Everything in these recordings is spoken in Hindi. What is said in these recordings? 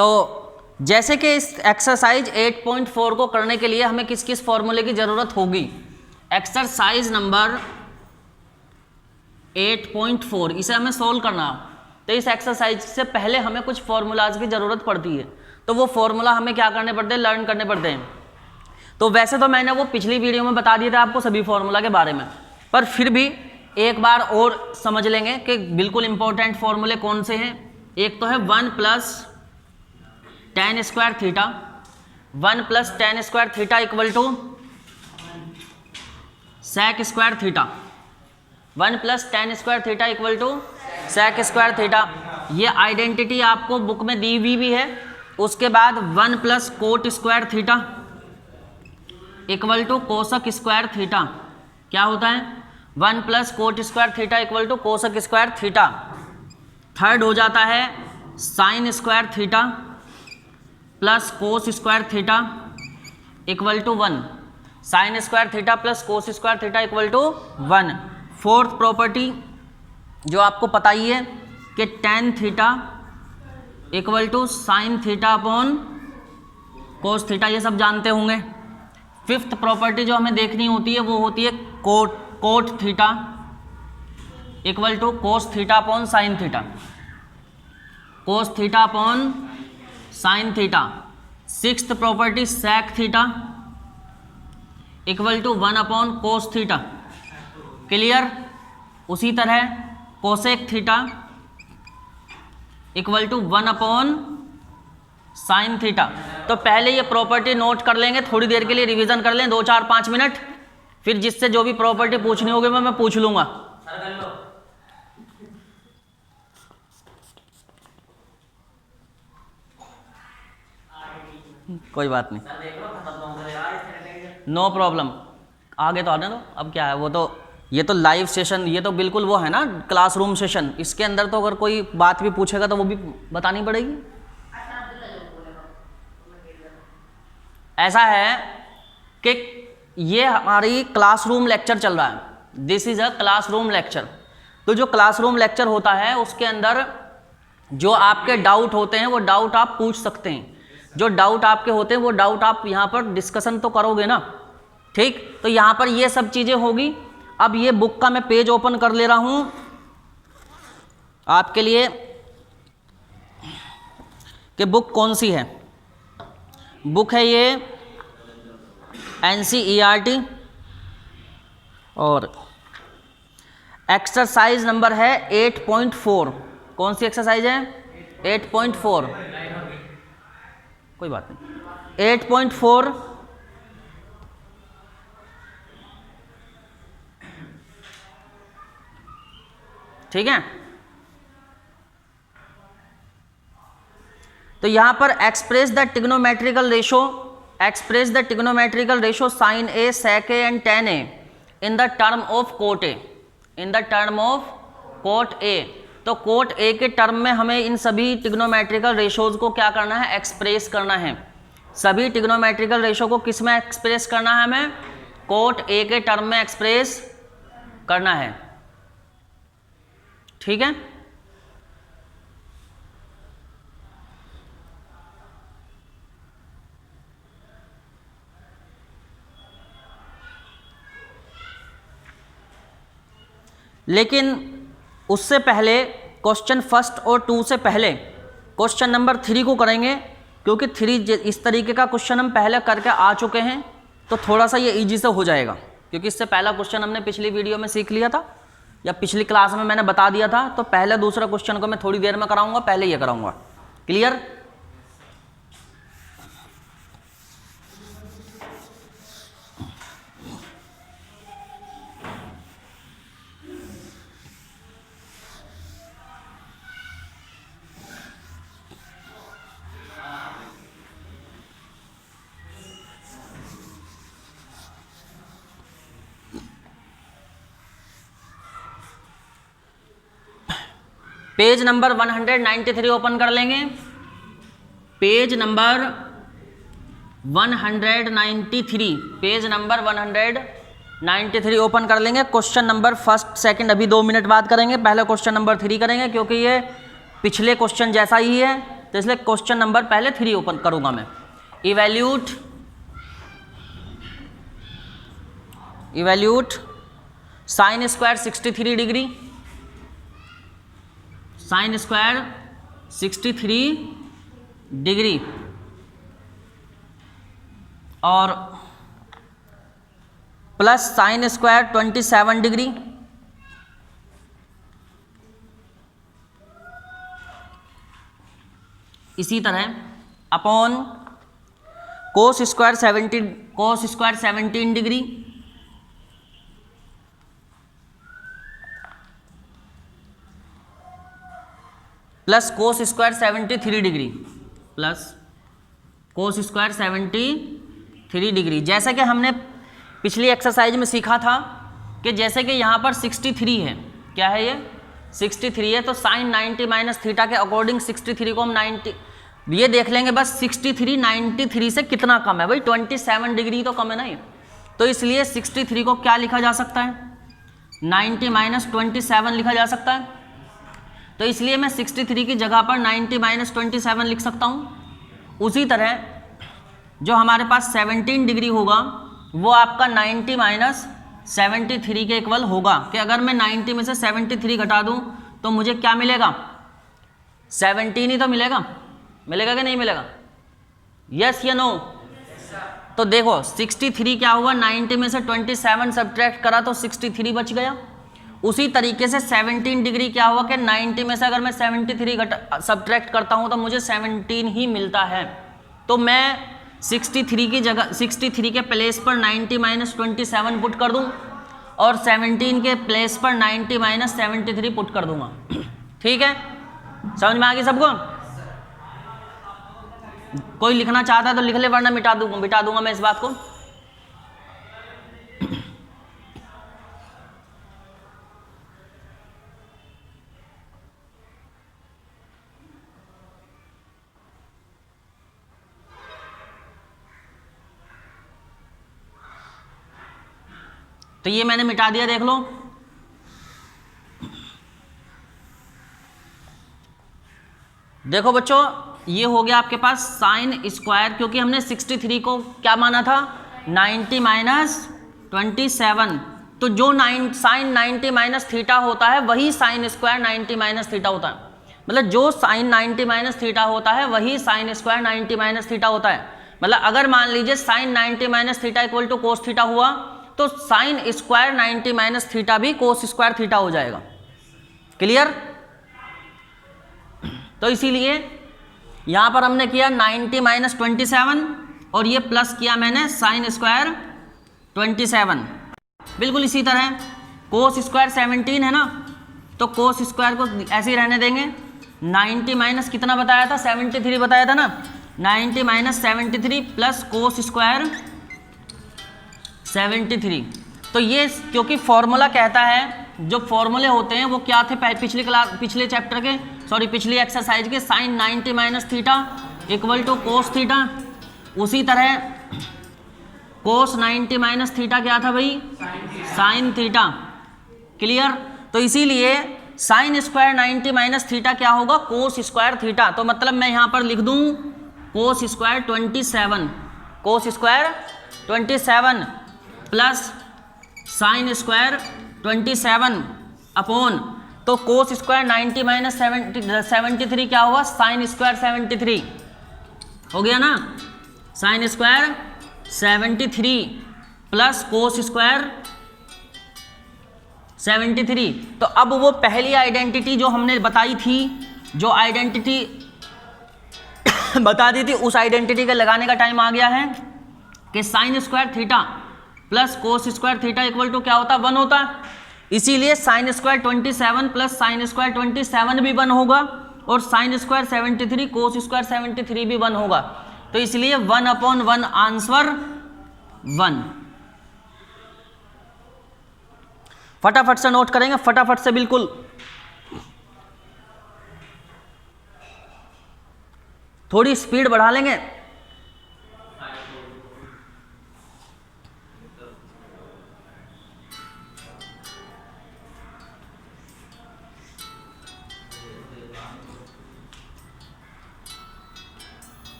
तो जैसे कि इस एक्सरसाइज 8.4 को करने के लिए हमें किस किस फॉर्मूले की ज़रूरत होगी। एक्सरसाइज नंबर 8.4 इसे हमें सोल्व करना है, तो इस एक्सरसाइज से पहले हमें कुछ फॉर्मूलाज की ज़रूरत पड़ती है, तो वो फॉर्मूला हमें क्या करने पड़ते हैं, लर्न करने पड़ते हैं। तो वैसे तो मैंने वो पिछली वीडियो में बता दिया था आपको सभी फॉर्मूला के बारे में, पर फिर भी एक बार और समझ लेंगे कि बिल्कुल इंपॉर्टेंट फॉर्मूले कौन से हैं। एक तो है 1 + tan square theta, 1 + tan square theta equal to sec square theta, 1 + tan square theta equal to sec square theta. ये आइडेंटिटी आपको बुक में दी हुई भी है। उसके बाद 1 + cot square theta equal to cosec square theta. क्या होता है, 1 + cot square theta equal to cosec square theta. Third हो जाता है sine square theta plus cos square theta equal to 1, sine square theta plus cos square theta equal to 1। Fourth property जो आपको पता ही है कि tan theta equal to sine theta upon cos theta, ये सब जानते होंगे। फिफ्थ प्रॉपर्टी जो हमें देखनी होती है वो होती है cot theta equal to cos theta upon sine theta, cos theta upon sine theta. Sixth property sec theta equal to 1 upon cos theta. Clear. उसी तरह cosec theta equal to 1 upon sine theta. तो पहले ये प्रॉपर्टी नोट कर लेंगे, थोड़ी देर के लिए रिवीजन कर लें, 2 4 5 मिनट, फिर जिससे जो भी प्रॉपर्टी पूछनी होगी मैं पूछ लूंगा। कोई बात नहीं, नो प्रॉब्लम, आगे तो आने दो। अब क्या है, वो तो ये तो लाइव सेशन, ये तो बिल्कुल वो है ना क्लासरूम सेशन, इसके अंदर तो अगर कोई बात भी पूछेगा तो वो भी बतानी पड़ेगी। ऐसा है कि ये हमारी क्लासरूम लेक्चर चल रहा है, this is a classroom lecture. तो जो क्लासरूम लेक्चर होता है उसके अंदर जो आपके डाउट होते हैं वो डाउट आप पूछ सकते हैं। जो डाउट आपके होते हैं वो डाउट आप यहाँ पर डिस्कशन तो करोगे ना, ठीक। तो यहाँ पर ये सब चीज़ें होगी। अब ये बुक का मैं पेज ओपन कर ले रहा हूँ आपके लिए कि बुक कौन सी है। बुक है ये NCERT और एक्सरसाइज नंबर है 8.4। कौन सी एक्सरसाइज है, 8.4, कोई बात नहीं, 8.4। ठीक है। तो यहां पर express the trigonometrical ratio sine A, sec A and tan A in the term of cot A, in the term of cot A. तो कोट ए के टर्म में हमें इन सभी ट्रिग्नोमेट्रिकल रेशोज को क्या करना है, एक्सप्रेस करना है। सभी ट्रिग्नोमेट्रिकल रेशो को किस में एक्सप्रेस करना है, हमें कोट ए के टर्म में एक्सप्रेस करना है। ठीक है। लेकिन उससे पहले क्वेश्चन फर्स्ट और 2 से पहले क्वेश्चन नंबर 3 को करेंगे, क्योंकि 3 इस तरीके का क्वेश्चन हम पहले करके आ चुके हैं, तो थोड़ा सा ये इजी से हो जाएगा। क्योंकि इससे पहला क्वेश्चन हमने पिछली वीडियो में सीख लिया था या पिछली क्लास में मैंने बता दिया था। तो पहले दूसरा क्वेश्चन को मैं थोड़ी देर में कराऊंगा, पहले ये कराऊंगा। क्लियर। पेज नंबर 193 ओपन कर लेंगे। Page number 193, page number 193 open कर लेंगे। क्वेश्चन नंबर फर्स्ट सेकंड अभी 2 मिनट बाद करेंगे, पहले क्वेश्चन नंबर 3 करेंगे, क्योंकि ये पिछले क्वेश्चन जैसा ही है। तो इसलिए क्वेश्चन नंबर पहले 3 ओपन करूंगा मैं। Evaluate sine square 63 degree, sine square 63 degree और प्लस साइन स्क्वायर 27 डिग्री, इसी तरह upon cos square 17 degree plus cos square 73 degree plus cos square 73 degree. जैसे कि हमने पिछली एक्सरसाइज में सीखा था कि जैसे कि यहाँ पर 63 है, क्या है ये 63 है, तो साइन 90 माइनस थीटा के अकॉर्डिंग 63 को हम 90 ये देख लेंगे बस 63 93 से कितना कम है, भाई 27 डिग्री तो कम है ना ये, तो इसलिए 63 को क्या लिखा जा सकता है 90 माइनस 27 लिखा जा सकता है, तो इसलिए मैं 63 की जगह पर 90 माइनस 27 लिख सकता हूँ। उसी तरह जो हमारे पास 17 डिग्री होगा वो आपका 90 माइनस 73 के इक्वल होगा कि अगर मैं 90 में से 73 घटा दूँ तो मुझे क्या मिलेगा 17 ही तो मिलेगा, मिलेगा कि नहीं मिलेगा, यस या नो। तो देखो 63 क्या हुआ 90 में से 27 सब्ट्रैक्ट करा तो 63 बच गया। उसी तरीके से 17 डिग्री क्या हुआ कि 90 में से अगर मैं 73 सब्ट्रैक्ट करता हूं तो मुझे 17 ही मिलता है, तो मैं 63 की जगह 63 के प्लेस पर 90 माइनस 27 पुट कर दूं और 17 के प्लेस पर 90 माइनस 73 पुट कर दूंगा। ठीक है, समझ में आ गई सबको। कोई लिखना चाहता है तो लिख ले, वरना मिटा दूंगा मैं इस बात को। तो ये मैंने मिटा दिया, देख लो। देखो बच्चों ये हो गया आपके पास साइन स्क्वायर, क्योंकि हमने 63 को क्या माना था 90 माइनस 27, तो जो साइन 90 माइनस थीटा होता है वही साइन स्क्वायर 90 माइनस थीटा होता है, मतलब जो साइन 90 माइनस थीटा होता है वही साइन स्क्वायर 90 माइनस थीटा होता है। मतलब अगर मान लीजिए sine 90 minus theta equal to cos theta हुआ तो साइन स्क्वायर 90 माइनस थीटा भी कोस स्क्वायर थीटा हो जाएगा। क्लियर। तो इसीलिए यहां पर हमने किया 90 माइनस 27 और ये प्लस किया मैंने साइन स्क्वायर 27। बिल्कुल इसी तरह कोस स्क्वायर 17 है ना, तो कोस स्क्वायर को ऐसे ही रहने देंगे। 90 माइनस कितना बताया था 73 बताया था ना, 90 माइनस 73 प्लस कोस स्क्वायर 73। तो ये क्योंकि फॉर्मूला कहता है, जो फॉर्मूले होते हैं वो क्या थे पिछले चैप्टर के पिछली एक्सरसाइज के, sine 90 minus theta equal to cos theta. उसी तरह कोस 90 माइनस थीटा क्या था भाई साइन थीटा। क्लियर। तो इसीलिए साइन स्क्वायर 90 माइनस थीटा क्या होगा कोस स्क्वायर थीटा। तो मतलब मैं यहां पर लिख दूं cos square 27, cos square 27 plus sine square 27 upon, तो कोस स्क्वायर 90 माइनस 73 क्या हुआ साइन स्क्वायर 73 हो गया ना, sine square 73 plus cos square 73। तो अब वो पहली आइडेंटिटी जो हमने बताई थी, जो आइडेंटिटी बता दी थी, उस आइडेंटिटी के लगाने का टाइम आ गया है कि sine square theta plus cos square theta equal to क्या होता है 1 होता है। इसीलिए sine square 27 plus sine square 27 भी 1 होगा और साइन स्क्वायर 73 कोस स्क्वायर 73 भी 1 होगा। तो इसलिए 1/1 आंसर 1। फटाफट से नोट करेंगे, फटाफट से बिल्कुल। थोड़ी स्पीड बढ़ा लेंगे।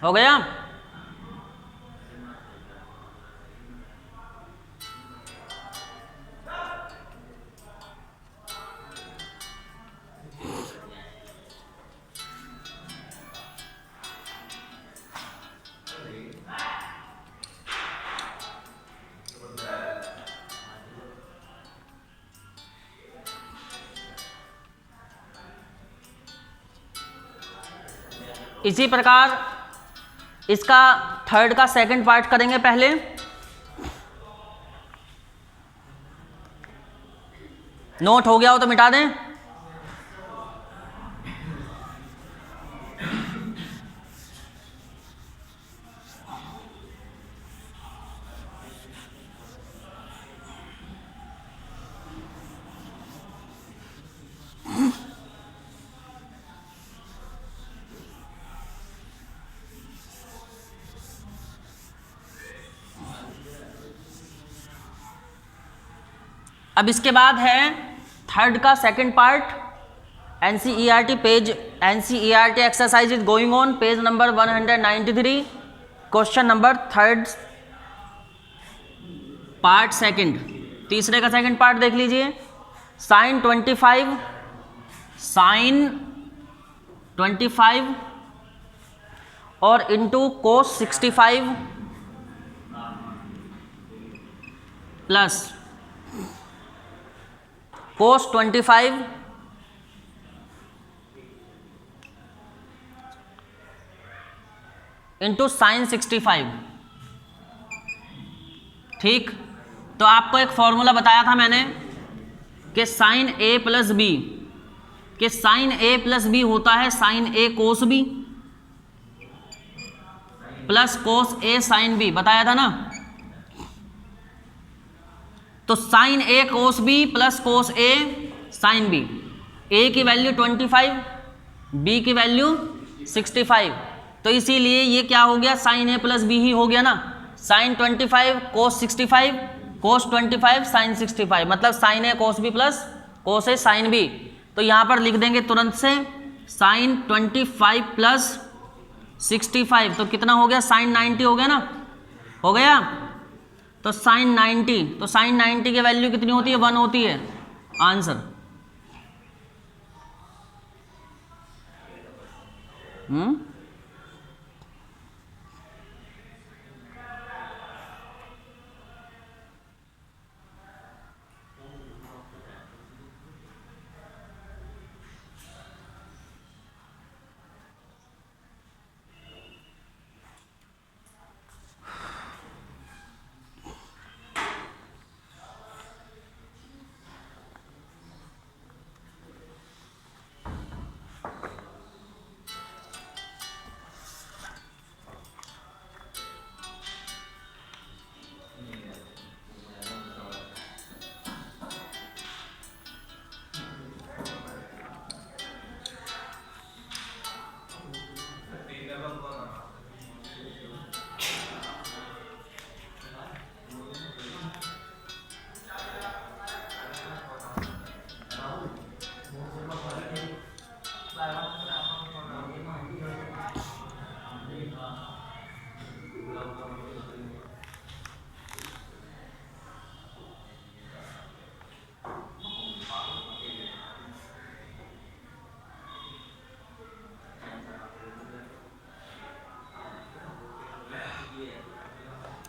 हो गया? इसी प्रकार इसका थर्ड का सेकंड पार्ट करेंगे पहले। नोट हो गया हो तो मिटा दें। अब इसके बाद है थर्ड का second part, NCERT page, NCERT exercise is going on, page number 193, question number third part second. तीसरे का सेकंड पार्ट देख लीजिए। साइन 25 और into cos 65 plus cos 25 into sine 65। ठीक, तो आपको एक फॉर्मूला बताया था मैंने कि साइन ए प्लस बी, कि साइन ए प्लस बी होता है साइन ए कोस बी प्लस कोस ए साइन बी, बताया था ना। तो साइन ए कोस बी प्लस कोस ए साइन बी, ए की वैल्यू 25, बी की वैल्यू 65, तो इसीलिए ये क्या हो गया, साइन ए प्लस बी ही हो गया ना। साइन 25 कोस 65, कोस 25 साइन 65, मतलब साइन ए कोस बी प्लस कोस ए साइन बी। तो यहाँ पर लिख देंगे तुरंत से साइन 25 प्लस 65, तो कितना हो गया, साइन 90 हो गया ना, हो गया। तो साइन 90, तो साइन 90 की वैल्यू कितनी होती है, 1 होती है, आंसर।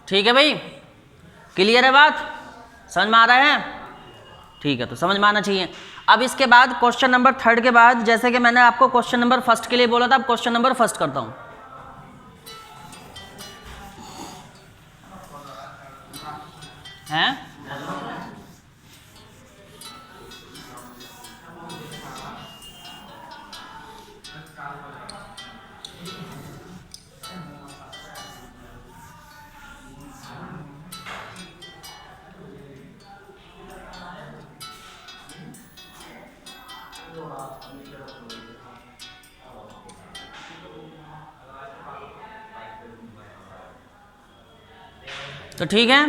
ठीक है भाई, क्लियर है बात, समझ में आ रहा है? ठीक है, तो समझ में आना चाहिए। अब इसके बाद क्वेश्चन नंबर थर्ड के बाद, जैसे कि मैंने आपको क्वेश्चन नंबर फर्स्ट के लिए बोला था, अब क्वेश्चन नंबर फर्स्ट करता हूं। हैं? तो ठीक है,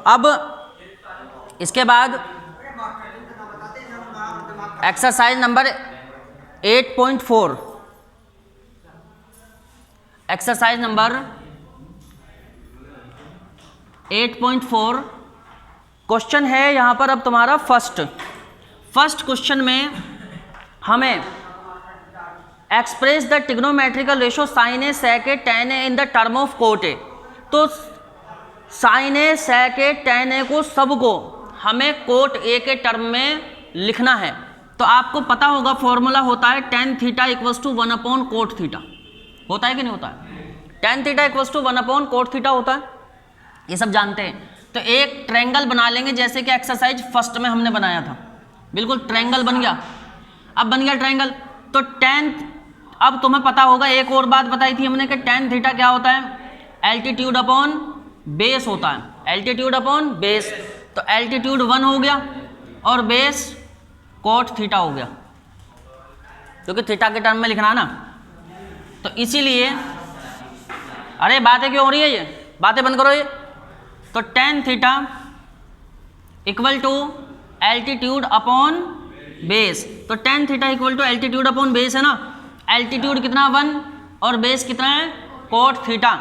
अब इसके बाद exercise number 8.4, exercise number 8.4 question है यहाँ पर अब तुम्हारा फर्स्ट क्वेश्चन में हमें express the trigonometrical ratio sine A sec A tan A in the term of cot A. तो sine A sec A tan ए को सबको हमें कोट ए के टर्म में लिखना है। तो आपको पता होगा फॉर्मूला होता है tan theta equals to 1 upon cot theta, होता है कि नहीं होता है? Tan theta equals to 1 upon cot theta होता है, ये सब जानते हैं। तो एक ट्रायंगल बना लेंगे जैसे कि एक्सरसाइज फर्स्ट में हमने बनाया था, बिल्कुल ट्रायंगल बन गया। अब बन गया ट्रायंगल तो टेन, अब तुम्हें पता होगा एक और बात बताई थी हमने कि टेन थीटा क्या होता है? एल्टीट्यूड अपॉन बेस होता है, एल्टीट्यूड अपॉन बेस। तो एल्टीट्यूड 1 हो गया और बेस कोट थीटा हो गया, क्योंकि थीटा के टर्म में लिखना है ना। तो इसीलिए, अरे बातें क्यों हो रही है, ये बातें बंद करो ये। तो tan theta equal to altitude upon base. तो tan theta equal to altitude upon base है ना, एल्टीट्यूड कितना 1 और बेस कितना है कोट थीटा।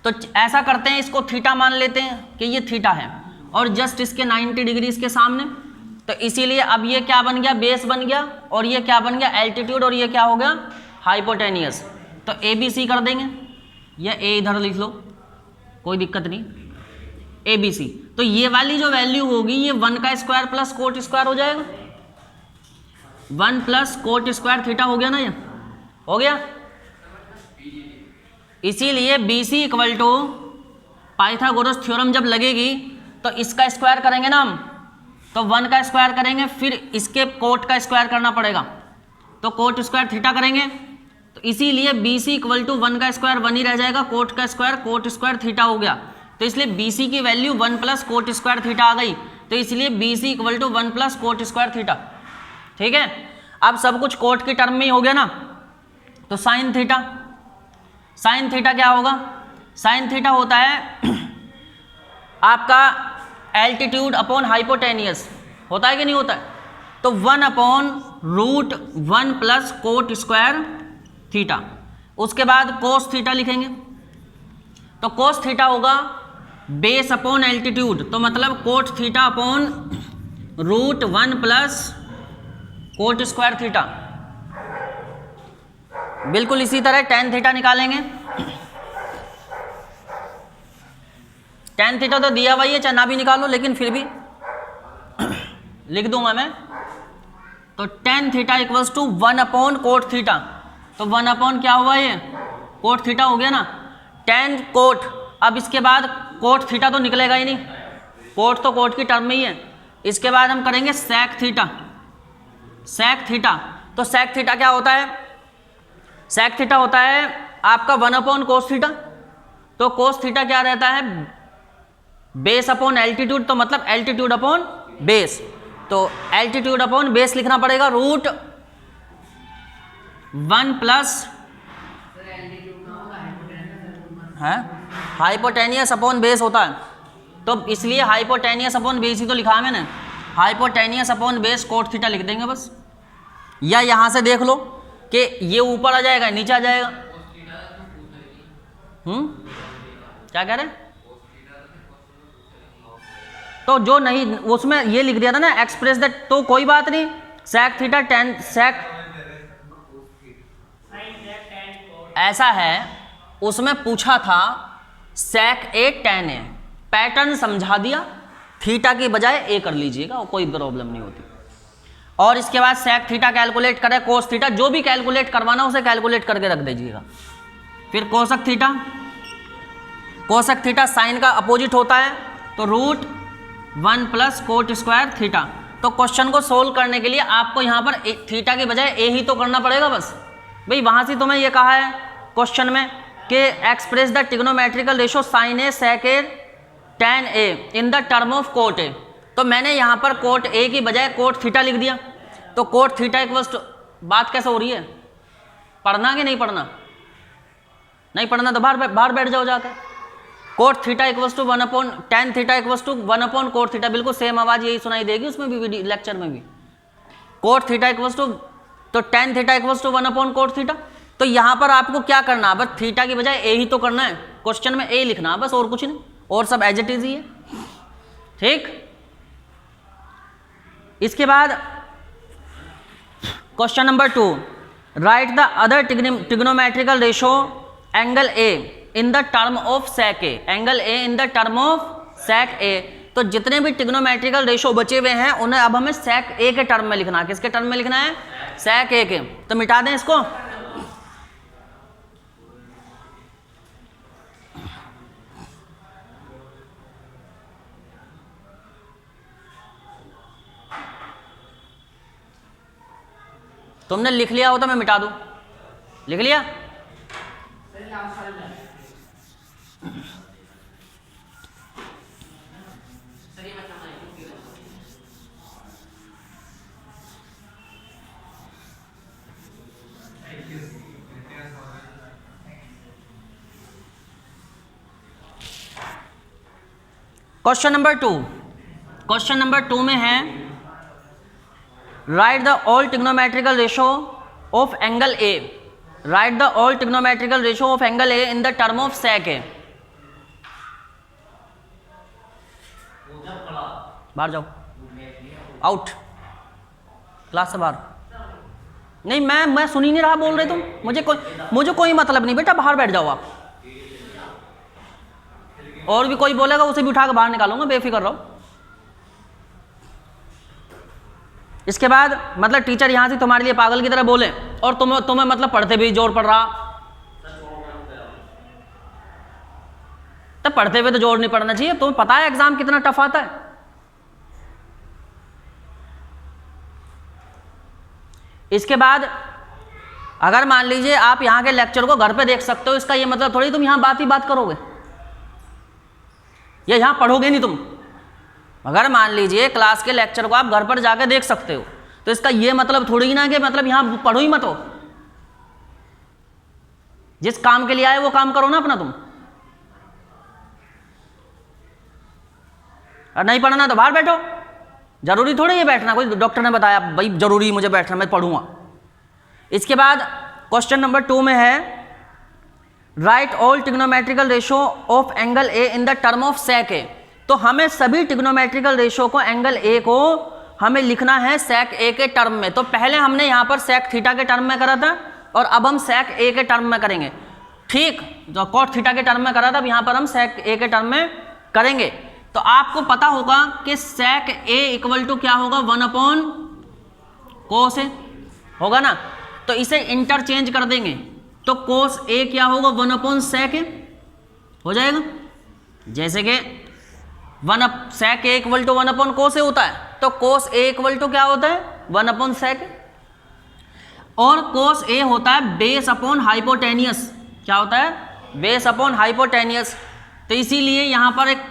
तो ऐसा करते हैं, इसको थीटा मान लेते हैं कि ये थीटा है और जस्ट इसके 90 डिग्री इसके सामने। तो इसीलिए अब ये क्या बन गया? बेस बन गया और ये क्या बन गया? एल्टीट्यूड, और ये क्या हो गया? हाइपोटेनियस। तो ए बी सी कर देंगे या ए इधर लिख लो, कोई दिक्कत नहीं, ए बी सी। तो ये वाली जो वैल्यू होगी ये 1 का स्क्वायर प्लस कोट स्क्वायर हो जाएगा, 1 प्लस कोट स्क्वायर थीटा हो गया ना, ये हो गया। इसीलिए B C equal to Pythagoras theorem जब लगेगी तो इसका स्क्वायर करेंगे ना हम, तो 1 का स्क्वायर करेंगे, फिर इसके कोट का स्क्वायर करना पड़ेगा, तो कोट स्क्वायर थीटा करेंगे। तो इसीलिए बी सी इक्वल टू 1 का स्क्वायर 1 ही रह जाएगा, कोट का स्क्वायर कोट स्क्वायर थीटा हो गया। तो इसलिए बी सी की value 1 plus cot square theta आ गई। तो इसलिए B C equal to 1 plus cot square theta. ठीक है, अब सब कुछ कोट के टर्म में ही हो गया ना। तो साइन थीटा, साइन थीटा क्या होगा? साइन थीटा होता है आपका एल्टीट्यूड अपॉन हाइपोटेनियस, होता है कि नहीं होता है? तो 1 upon root 1 plus cot square theta. उसके बाद कोस थीटा लिखेंगे, तो कोस थीटा होगा बेस अपॉन एल्टीट्यूड, तो मतलब cot theta upon root 1 plus cot square theta. बिल्कुल इसी तरह टेन थीटा निकालेंगे। टेन थीटा तो दिया हुआ ही है, चाहे ना भी निकालो, लेकिन फिर भी लिख दूंगा मैं। तो tan theta equals to 1 upon cot theta. तो 1 अपॉन क्या हुआ? ये कोट थीटा हो गया ना, टेन कोट। अब इसके बाद कोट थीटा तो निकलेगा ही नहीं, कोट तो कोट की टर्म में ही है। इसके बाद हम करेंगे सेक थीटा, सेक थीटा। तो सेक थीटा क्या होता है? सेक थीटा होता है आपका 1 अपॉन कोस थीटा। तो कोस थीटा क्या रहता है? बेस अपॉन एल्टीट्यूड, तो मतलब एल्टीट्यूड अपॉन बेस। तो एल्टीट्यूड अपॉन बेस लिखना पड़ेगा, रूट 1 प्लस है हाइपोटेनियस अपॉन बेस होता है। तो इसलिए हाइपोटेनियस अपॉन बेस ही तो लिखा है मैंने, hypotenuse upon base cot theta लिख देंगे बस। या यहां से देख लो कि ये ऊपर आ जाएगा नीचे आ जाएगा। क्या कह रहे? तो जो नहीं उसमें ये लिख दिया था ना एक्सप्रेस दैट, तो कोई बात नहीं, सेक थीटा टेन सेक ऐसा है, उसमें पूछा था सेक ए टेन ए, पैटर्न समझा दिया, थीटा की बजाय ए कर लीजिएगा, कोई प्रॉब्लम नहीं होती। और इसके बाद सेक थीटा कैलकुलेट करें, कोस थीटा, जो भी कैलकुलेट करवाना उसे कैलकुलेट करके रख दीजिएगा। फिर cosec theta, cosec theta sine का अपोजिट होता है, तो root 1 plus cot square theta. तो क्वेश्चन को सोल्व करने के लिए आपको यहाँ पर थीटा के बजाय ए ही तो करना पड़ेगा बस। भाई वहाँ से तुम्हें ये कहा है क्वेश्चन में कि express the trigonometrical ratio sine A sec A tan A in the term of cot A. तो मैंने यहाँ पर कोट ए की बजाय कोट थीटा लिख दिया। तो कोट थीटा इक्वल्स टू, बात कैसे हो रही है? पढ़ना कि नहीं पढ़ना? नहीं पढ़ना तो बाहर बैठ जाओ जाकर। Cot theta equals to 1 tan theta equals to 1 cot theta, बिल्कुल सेम आवाज यही सुनाई देगी उसमें भी, लेक्चर में भी। कोट थीटा इक्वल्स टू, तो tan theta equals to 1 cot theta. तो यहां पर आपको क्या करना है, बस थीटा की बजाय ए ही तो करना है, क्वेश्चन में ए लिखना है बस, और कुछ नहीं, और सब एज इट इज ही है। ठीक, इसके बाद question number 2, write the other trigonometrical ratio angle A in the term of sec A, angle A in the term of sec A. तो जितने भी ट्रिग्नोमेट्रिकल रेशो बचे हुए हैं उन्हें अब हमें सेक ए के टर्म में लिखना है। किसके टर्म में लिखना है? सेक ए के। तो मिटा दें इसको। तुमने लिख लिया हो तो मैं मिटा दूं। लिख लिया? क्वेश्चन नंबर 2, क्वेश्चन नंबर 2 में है write the all trigonometrical ratio of angle A, write the all trigonometrical ratio of angle A in the term of sec A. बाहर जाओ, आउट, क्लास से बाहर। नहीं, मैं सुन ही नहीं रहा, बोल रहे तुम। मुझे कोई मतलब नहीं बेटा, बाहर बैठ जाओ आप। और भी कोई बोलेगा उसे भी उठा के बाहर निकालूंगा, बेफिक्र रहो। इसके बाद मतलब टीचर यहां से तुम्हारे लिए पागल की तरह बोले और तुम्हें मतलब पढ़ते भी जोर पड़ रहा, तब पढ़ते हुए तो जोर नहीं पड़ना चाहिए। तुम्हें पता है एग्जाम कितना टफ आता है। इसके बाद अगर मान लीजिए आप यहां के लेक्चर को घर पे देख सकते हो, इसका ये मतलब थोड़ी तुम यहां बात ही बात करोगे या यहां पढ़ोगे नहीं तुम। अगर मान लीजिए क्लास के लेक्चर को आप घर पर जाकर देख सकते हो तो इसका ये मतलब थोड़ी ना कि मतलब यहां पढ़ो ही मत हो। जिस काम के लिए आए वो काम करो ना अपना तुम। और नहीं पढ़ना तो बाहर बैठो, जरूरी थोड़ी है बैठना। कोई डॉक्टर ने बताया भाई जरूरी मुझे बैठना, मैं पढ़ूंगा। इसके बाद क्वेश्चन नंबर 2 में है write all trigonometrical ratio of angle A in the term of sec A. तो हमें सभी ट्रिग्नोमेट्रिकल रेशो को, एंगल ए को हमें लिखना है सेक ए के टर्म में। तो पहले हमने यहां पर सेक थीटा के टर्म में करा था और अब हम सेक ए के टर्म में करेंगे। ठीक, जो कॉट थीटा के टर्म में करा था, अब यहां पर हम सेक ए के टर्म में करेंगे। तो आपको पता होगा कि सेक ए इक्वल टू क्या होगा, 1 कोस ए होगा ना। तो इसे इंटरचेंज कर देंगे तो कोस ए क्या होगा, 1 सेक ए हो जाएगा। जैसे कि सेक ए इक्वल टू 1 कोस ए होता है, तो कोस ए इक्वल टू क्या होता है, 1 सेक। और कोस ए होता है बेस अपॉन हाइपोटेनियस। क्या होता है, बेस अपॉन हाइपोटेनियस। तो इसीलिए यहां पर एक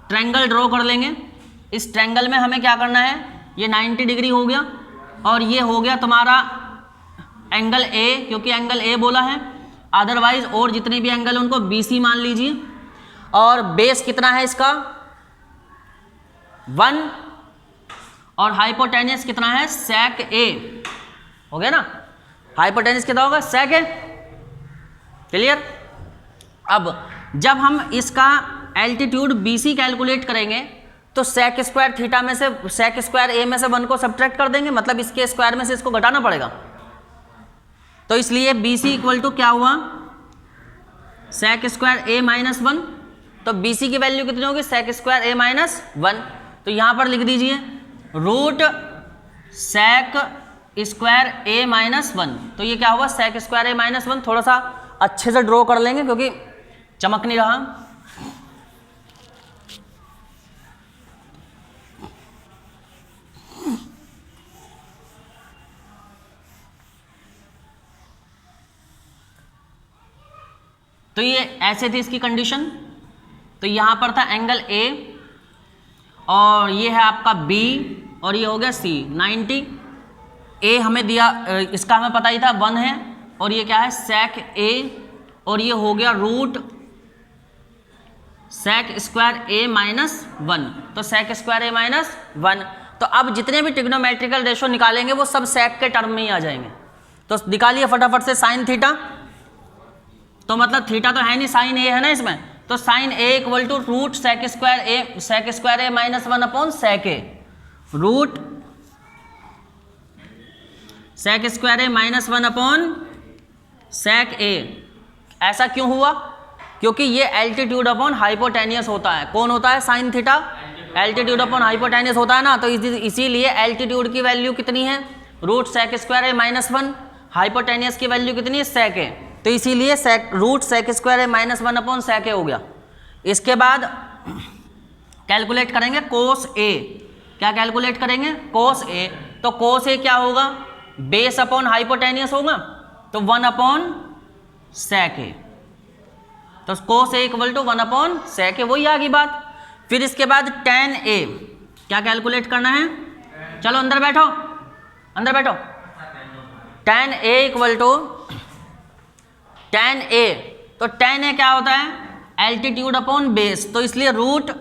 ट्रायंगल ड्रॉ कर लेंगे। इस ट्रायंगल में हमें क्या करना है, ये 90 डिग्री हो गया और ये हो गया तुम्हारा एंगल ए, क्योंकि एंगल ए बोला है। अदरवाइज और जितने भी एंगल उनको BC मान लीजिए। और बेस कितना है इसका, 1, और हाइपोटेनियस कितना है, सेक ए। हो गया ना, हाइपोटेनियस कितना होगा, सेक ए। क्लियर। अब जब हम इसका एल्टीट्यूड BC कैलकुलेट करेंगे तो सेक स्क्वायर थीटा में से, सेक स्क्वायर ए में से 1 को सब्ट्रैक्ट कर देंगे, मतलब इसके स्क्वायर में से इसको घटाना पड़ेगा। तो इसलिए BC इक्वल टू क्या हुआ, सेक स्क्वायर ए माइनस 1। तो BC की वैल्यू कितनी होगी, सेक स्क्वायर ए माइनस 1। तो यहां पर लिख दीजिए root sec square A minus 1। तो ये क्या हुआ, सेक स्क्वायर ए माइनस 1। थोड़ा सा अच्छे से ड्रॉ कर लेंगे क्योंकि चमक नहीं रहा। तो ये ऐसे थी इसकी कंडीशन। तो यहां पर था एंगल ए और ये है आपका B और ये हो गया C। 90 ए हमें दिया, इसका हमें पता ही था 1 है, और ये क्या है सेक ए, और ये हो गया root sec square A minus 1, तो सेक स्क्वायर ए माइनस 1। तो अब जितने भी ट्रिग्नोमेट्रिकल रेशो निकालेंगे वो सब सेक के टर्म में ही आ जाएंगे। तो निकालिए फटाफट से साइन थीटा, तो मतलब थीटा तो है नहीं, साइन ए है ना इसमें, तो sine A equal to root sec square A minus 1 upon sec A, root sec square A minus 1 upon sec A. ऐसा क्यों हुआ? क्योंकि ये एल्टीट्यूड अपॉन हाइपोटेनियस होता है। कौन होता है? Sine theta altitude upon hypotenuse होता है ना, तो इसीलिए एल्टीट्यूड की वैल्यू कितनी है? Root sec square A minus 1, hypotenuse की वैल्यू कितनी है? सेक ए, तो इसीलिए root sec square A minus 1 upon sec ए हो गया। इसके बाद कैलकुलेट करेंगे कोस ए। क्या कैलकुलेट करेंगे? कोस ए। तो कोस ए क्या होगा? बेस अपॉन हाइपोटेनियस होगा, तो 1 अपॉन सेक ए, तो कोस ए इक्वल टू 1 अपॉन सेक ए, वही आ गई बात। फिर इसके बाद tan ए, क्या कैलकुलेट करना है? चलो अंदर बैठो, अंदर बैठो। tan A equal to tan A, तो tan ए क्या होता है? एल्टीट्यूड अपॉन बेस, तो इसलिए root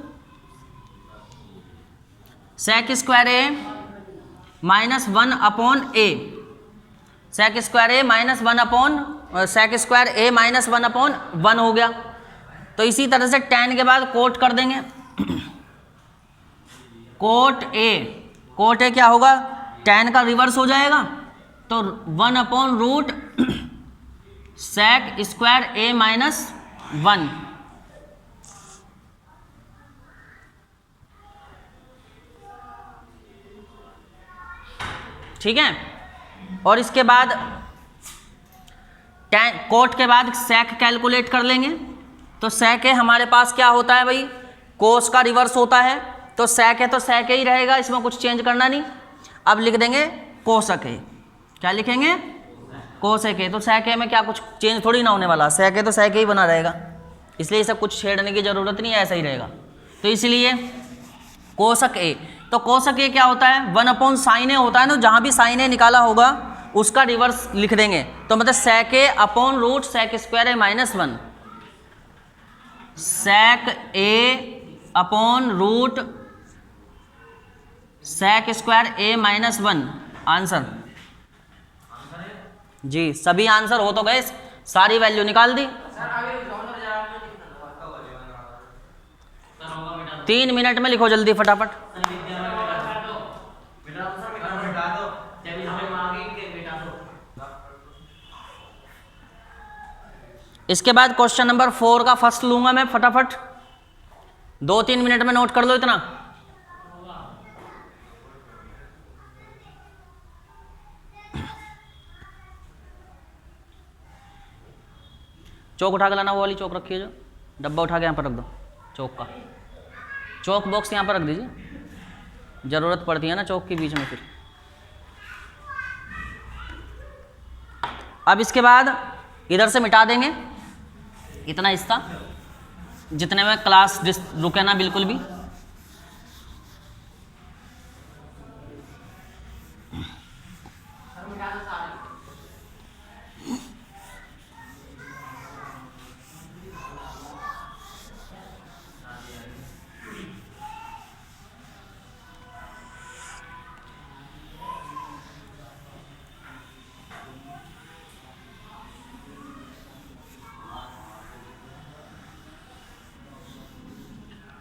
sec square A minus 1 upon A, sec square A minus 1 upon sec square A minus 1 upon 1 हो गया। तो इसी तरह से tan के बाद कोट कर देंगे, कोट ए क्या होगा? tan का रिवर्स हो जाएगा, तो 1 upon root sec square A minus 1। ठीक है, और इसके बाद कोट के बाद सेक कैलकुलेट कर लेंगे। तो सेक ए हमारे पास क्या होता है भाई? कोस का रिवर्स होता है, तो सेक ए तो सेक ए ही रहेगा, इसमें कुछ चेंज करना नहीं। अब लिख देंगे कोसक ए। क्या लिखेंगे? कोसेक ए। तो सेक ए में क्या कुछ चेंज थोड़ी ना होने वाला, सेक ए तो सेक ए ही बना रहेगा, इसलिए इसे कुछ छेड़ने की जरूरत नहीं है, ऐसा ही रहेगा। तो इसलिए कोसक ए, तो कोसक ए क्या होता है? 1 अपॉन साइन ए होता है ना, जहाँ भी साइन ए निकाला होगा उसका रिवर्स लिख देंगे, तो मतलब सेक ए upon root sec square A minus 1, sec A upon root sec square A minus 1। Answer जी, सभी आंसर हो तो गए, सारी वैल्यू निकाल दी। 3 मिनट में लिखो जल्दी फटाफट। इसके बाद क्वेश्चन नंबर 4 का फर्स्ट लूंगा मैं फटाफट, 2-3 मिनट में नोट कर लो इतना। चौक उठा के लाना, वो वाली चौक रखिए, जो डब्बा उठा के यहाँ पर रख दो, चौक का चौक बॉक्स यहाँ पर रख दीजिए, ज़रूरत पड़ती है ना चौक के बीच में फिर। अब इसके बाद इधर से मिटा देंगे इतना हिस्सा, जितने में क्लास रुके ना बिल्कुल भी।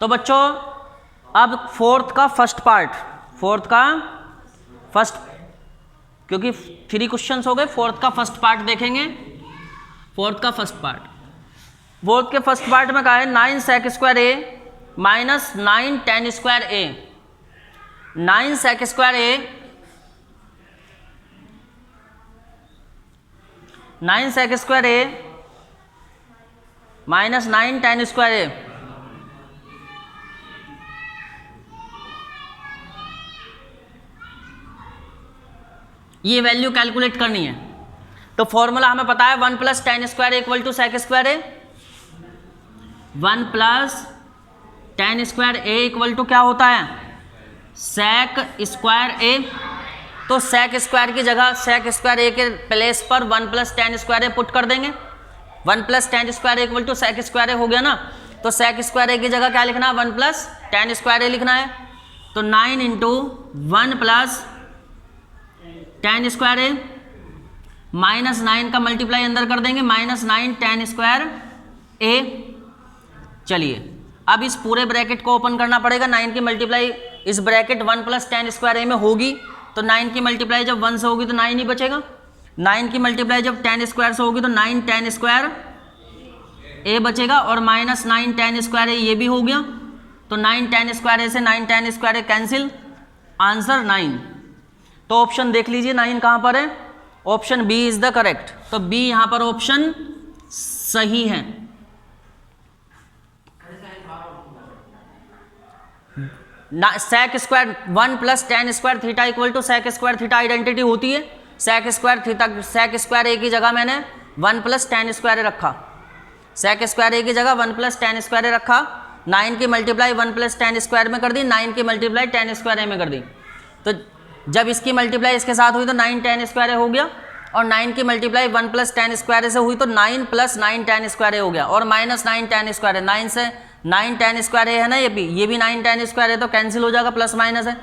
तो बच्चों अब फोर्थ का फर्स्ट क्योंकि 3 क्वेश्चंस हो गए, फोर्थ का फर्स्ट पार्ट देखेंगे। फोर्थ के फर्स्ट पार्ट में कहा है 9 सेक square A minus 9 tan square A, 9 sec square A 9 sec square A minus 9 tan square ए। ये वैल्यू कैलकुलेट करनी है। तो फॉर्मूला हमें पता है 1 plus tan square equal to sec square A, 1 plus tan square A equal to क्या होता है? Sec square A. तो सेक स्क्वायर की जगह सेक स्क्वायर ए के प्लेस पर 1 plus tan square A put कर देंगे, 1 plus tan square equal to sec square A हो गया ना। तो सेक स्क्वायर ए की जगह क्या लिखना है, 1 प्लस टेन स्क्वायर ए लिखना है। तो 9 into 1 plus tan square A minus 9 का मल्टीप्लाई अंदर कर देंगे, माइनस 9 टेन स्क्वायर ए। चलिए अब इस पूरे ब्रैकेट को ओपन करना पड़ेगा। 9 की मल्टीप्लाई इस ब्रैकेट 1 प्लस टेन स्क्वायर ए में होगी, तो 9 की मल्टीप्लाई जब 1 से होगी तो 9 ही बचेगा। 9 की मल्टीप्लाई जब टेन स्क्वायर से होगी तो 9 टेन स्क्वायर ए बचेगा, और माइनस 9 टेन स्क्वायर ए ये भी हो गया। तो 9 टेन स्क्वायर ए से 9 tan square A cancel, answer 9। तो ऑप्शन देख लीजिए 9 कहाँ पर है, option B is the correct. तो बी यहाँ पर ऑप्शन सही है। Sec square 1 plus tan square theta equal to sec square theta identity होती है। Sec square theta, sec square A की जगह मैंने 1 प्लस टेन स्क्वायर रखा, सेक स्क्वायर ए की जगह 1 प्लस टेन स्क्वायर रखा। 9 की मल्टीप्लाई 1 प्लस टेन स्क्वायर में कर दी, 9 की मल्टीप्लाई टेन स्क्वायर ए में कर दी। तो जब इसकी मल्टीप्लाई इसके साथ हुई तो 9 टेन स्क्वायर ए हो गया, और 9 की मल्टीप्लाई 1 प्लस टेन स्क्वायर से हुई तो 9 प्लस 9 टेन स्क्वायर ए हो गया, और माइनस 9 टेन स्क्वायर है। 9 से 9 टेन स्क्वायर ए है ना, ये भी 9 टेन स्क्वायर है, तो कैंसिल हो जाएगा, प्लस माइनस है,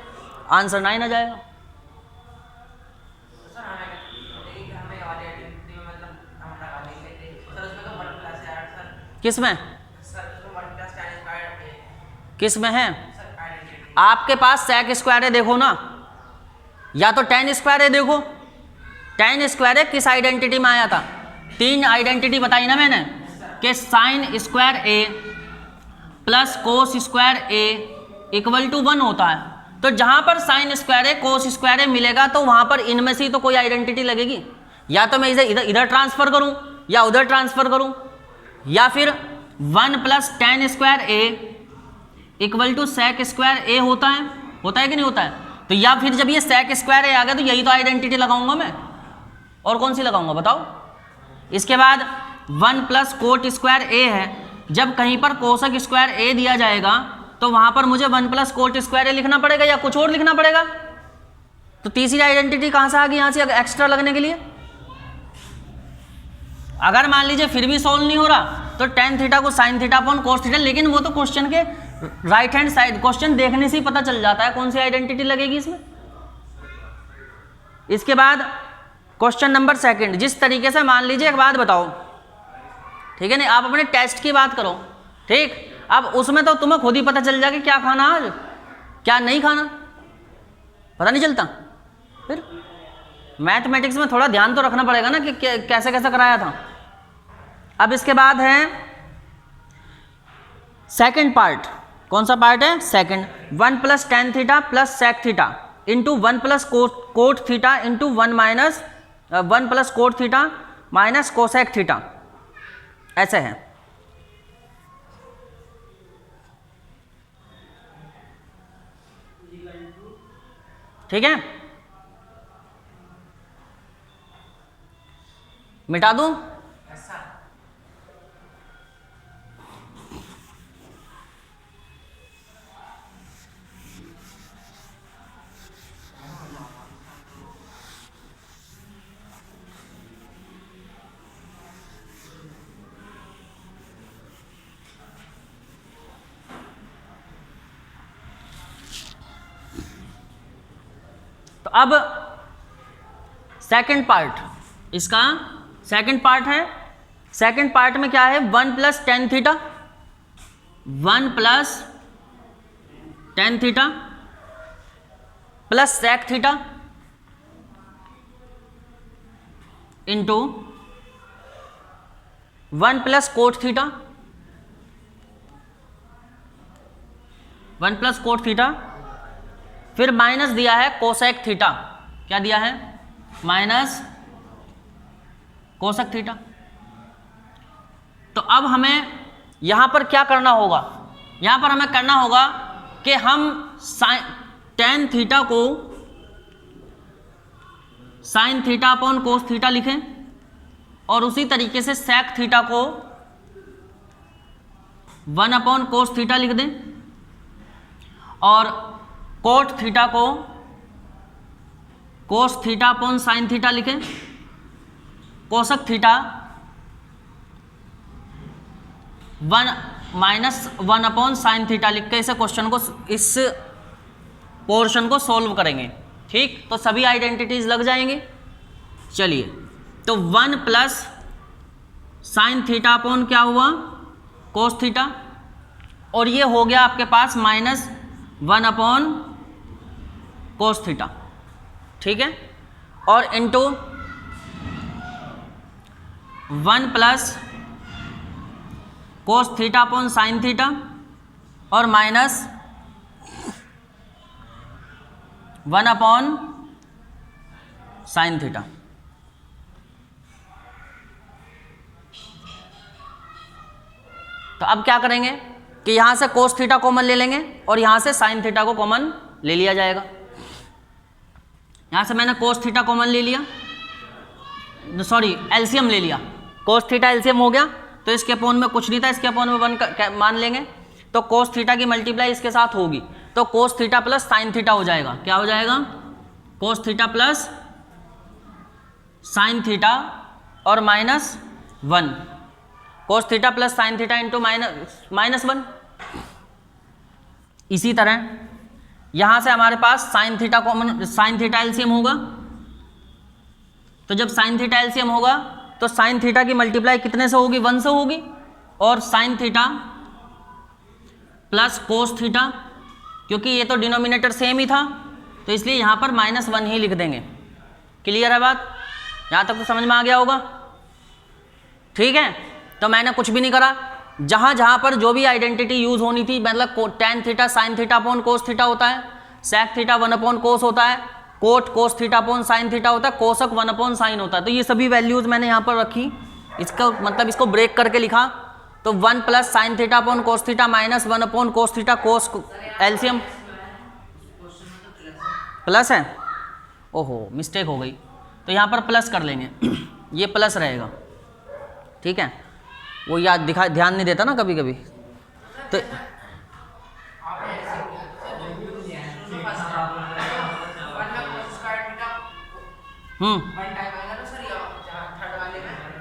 आंसर 9 आ जाएगा। किस में, किस में है? आपके पास सेक स्क्वायर है देखो ना, या तो टेन स्क्वायर है देखो। टेन स्क्वायर है किस आइडेंटिटी में आया था? 3 आइडेंटिटी बताई ना मैंने, कि sine square A plus cos square A equal to 1 होता है। तो जहां पर sine square A cos square A मिलेगा तो वहां पर इनमें से तो कोई आइडेंटिटी लगेगी। या तो मैं इसे इधर ट्रांसफर करूं या उधर ट्रांसफर करूं, या फिर 1 plus tan square A equal to sec square A होता है कि नहीं होता है? तो या फिर जब ये सेक स्क्वायर ए आ गया तो यही तो आइडेंटिटी लगाऊंगा मैं, और कौन सी लगाऊंगा बताओ? इसके बाद 1 प्लस कोट स्क्वायर ए है, जब कहीं पर कोसक स्क्वायर ए दिया जाएगा तो वहां पर मुझे 1 प्लस कोट स्क्वायर ए लिखना पड़ेगा या कुछ और लिखना पड़ेगा। तो तीसरी आइडेंटिटी कहां से आ गई? यहां से एक्स्ट्रा लगने के लिए। अगर मान लीजिए फिर भी सोल्व नहीं हो रहा तो टेन थीटा को sign theta upon cos theta, लेकिन वो तो क्वेश्चन के राइट हैंड साइड, क्वेश्चन देखने से ही पता चल जाता है कौन सी आइडेंटिटी लगेगी इसमें। इसके बाद क्वेश्चन नंबर 2, जिस तरीके से मान लीजिए एक बात बताओ, ठीक है नहीं, आप अपने टेस्ट की बात करो, ठीक। अब उसमें तो तुम्हें खुद ही पता चल जाएगा क्या खाना आज क्या नहीं खाना, पता नहीं चलता। फिर मैथमेटिक्स में थोड़ा ध्यान तो रखना पड़ेगा ना कि कैसे कैसे कराया था। अब इसके बाद है सेकंड पार्ट। कौन सा पार्ट है? Second. 1 plus tan theta plus sec theta into 1 plus cot theta into 1 plus cot theta minus cosec theta, ऐसे है। ठीक है, मिटा दूं? तो अब सेकंड पार्ट, इसका सेकंड पार्ट है। सेकंड पार्ट में क्या है? 1 plus tan theta, 1 plus tan theta plus sec theta into 1 plus cot theta, 1 plus cot theta, फिर माइनस दिया है कोसेक थीटा। क्या दिया है? Minus cosec theta. तो अब हमें यहां पर क्या करना होगा? यहां पर हमें करना होगा कि हम टेन थीटा को sign theta upon cos theta लिखें, और उसी तरीके से सेक थीटा को 1 अपॉन कोस थीटा लिख दें, और कोट थीटा को कोस थीटा अपॉन साइन थीटा लिखें, कोसक थीटा 1 -1/sin थीटा लिख के इसे क्वेश्चन को, इस पोर्शन को सोल्व करेंगे। ठीक, तो सभी आइडेंटिटीज लग जाएंगी। चलिए, तो 1 + sin थीटा अपॉन क्या हुआ, cos थीटा, और ये हो गया आपके पास -1/cos थीटा। ठीक है, और into 1 + cos theta upon sin theta, और -1/sin थीटा। तो अब क्या करेंगे कि यहां से cos थीटा कॉमन ले लेंगे और यहां से sin थीटा को कॉमन ले लिया जाएगा। यहां से मैंने cos थीटा कॉमन ले लिया, सॉरी एलसीएम ले लिया, cos थीटा एलसीएम हो गया, तो इसके अपोन में कुछ नहीं था, इसके अपोन में 1 मान लेंगे, तो cos थीटा की मल्टीप्लाई इसके साथ होगी, तो cos theta plus sin theta हो जाएगा। क्या हो जाएगा, cos theta plus sin theta और -1, cos theta plus sin theta into -1। इसी तरह यहां से हमारे पास sin theta common, sin theta LCM होगा, तो जब sin थीटा एलसीएम होगा तो sin थीटा की मल्टीप्लाई कितने से होगी, 1 से होगी, और sin theta plus cos theta, क्योंकि ये तो डिनोमिनेटर सेम ही था तो इसलिए यहाँ पर -1 ही लिख देंगे। क्लियर है बात, यहाँ तक तो समझ में आ गया होगा। ठीक है, तो मैंने कुछ भी नहीं करा, जहाँ जहाँ पर जो भी आइडेंटिटी यूज होनी थी, मतलब tan थीटा sin थीटा अपॉन cos थीटा होता है, sec थीटा 1/cos होता है, cot cos theta upon sin theta होता है, कोसक 1/sin होता है, तो ये सभी वैल्यूज मैंने यहाँ पर रखी। इसका मतलब इसको ब्रेक करके लिखा, तो 1 + sin थीटा upon cos theta -1/cos theta, cos LCM plus है, ओहो मिस्टेक हो गई, तो यहाँ पर प्लस कर लेंगे, ये प्लस रहेगा। ठीक है, वो याद ध्यान नहीं देता ना कभी कभी, तो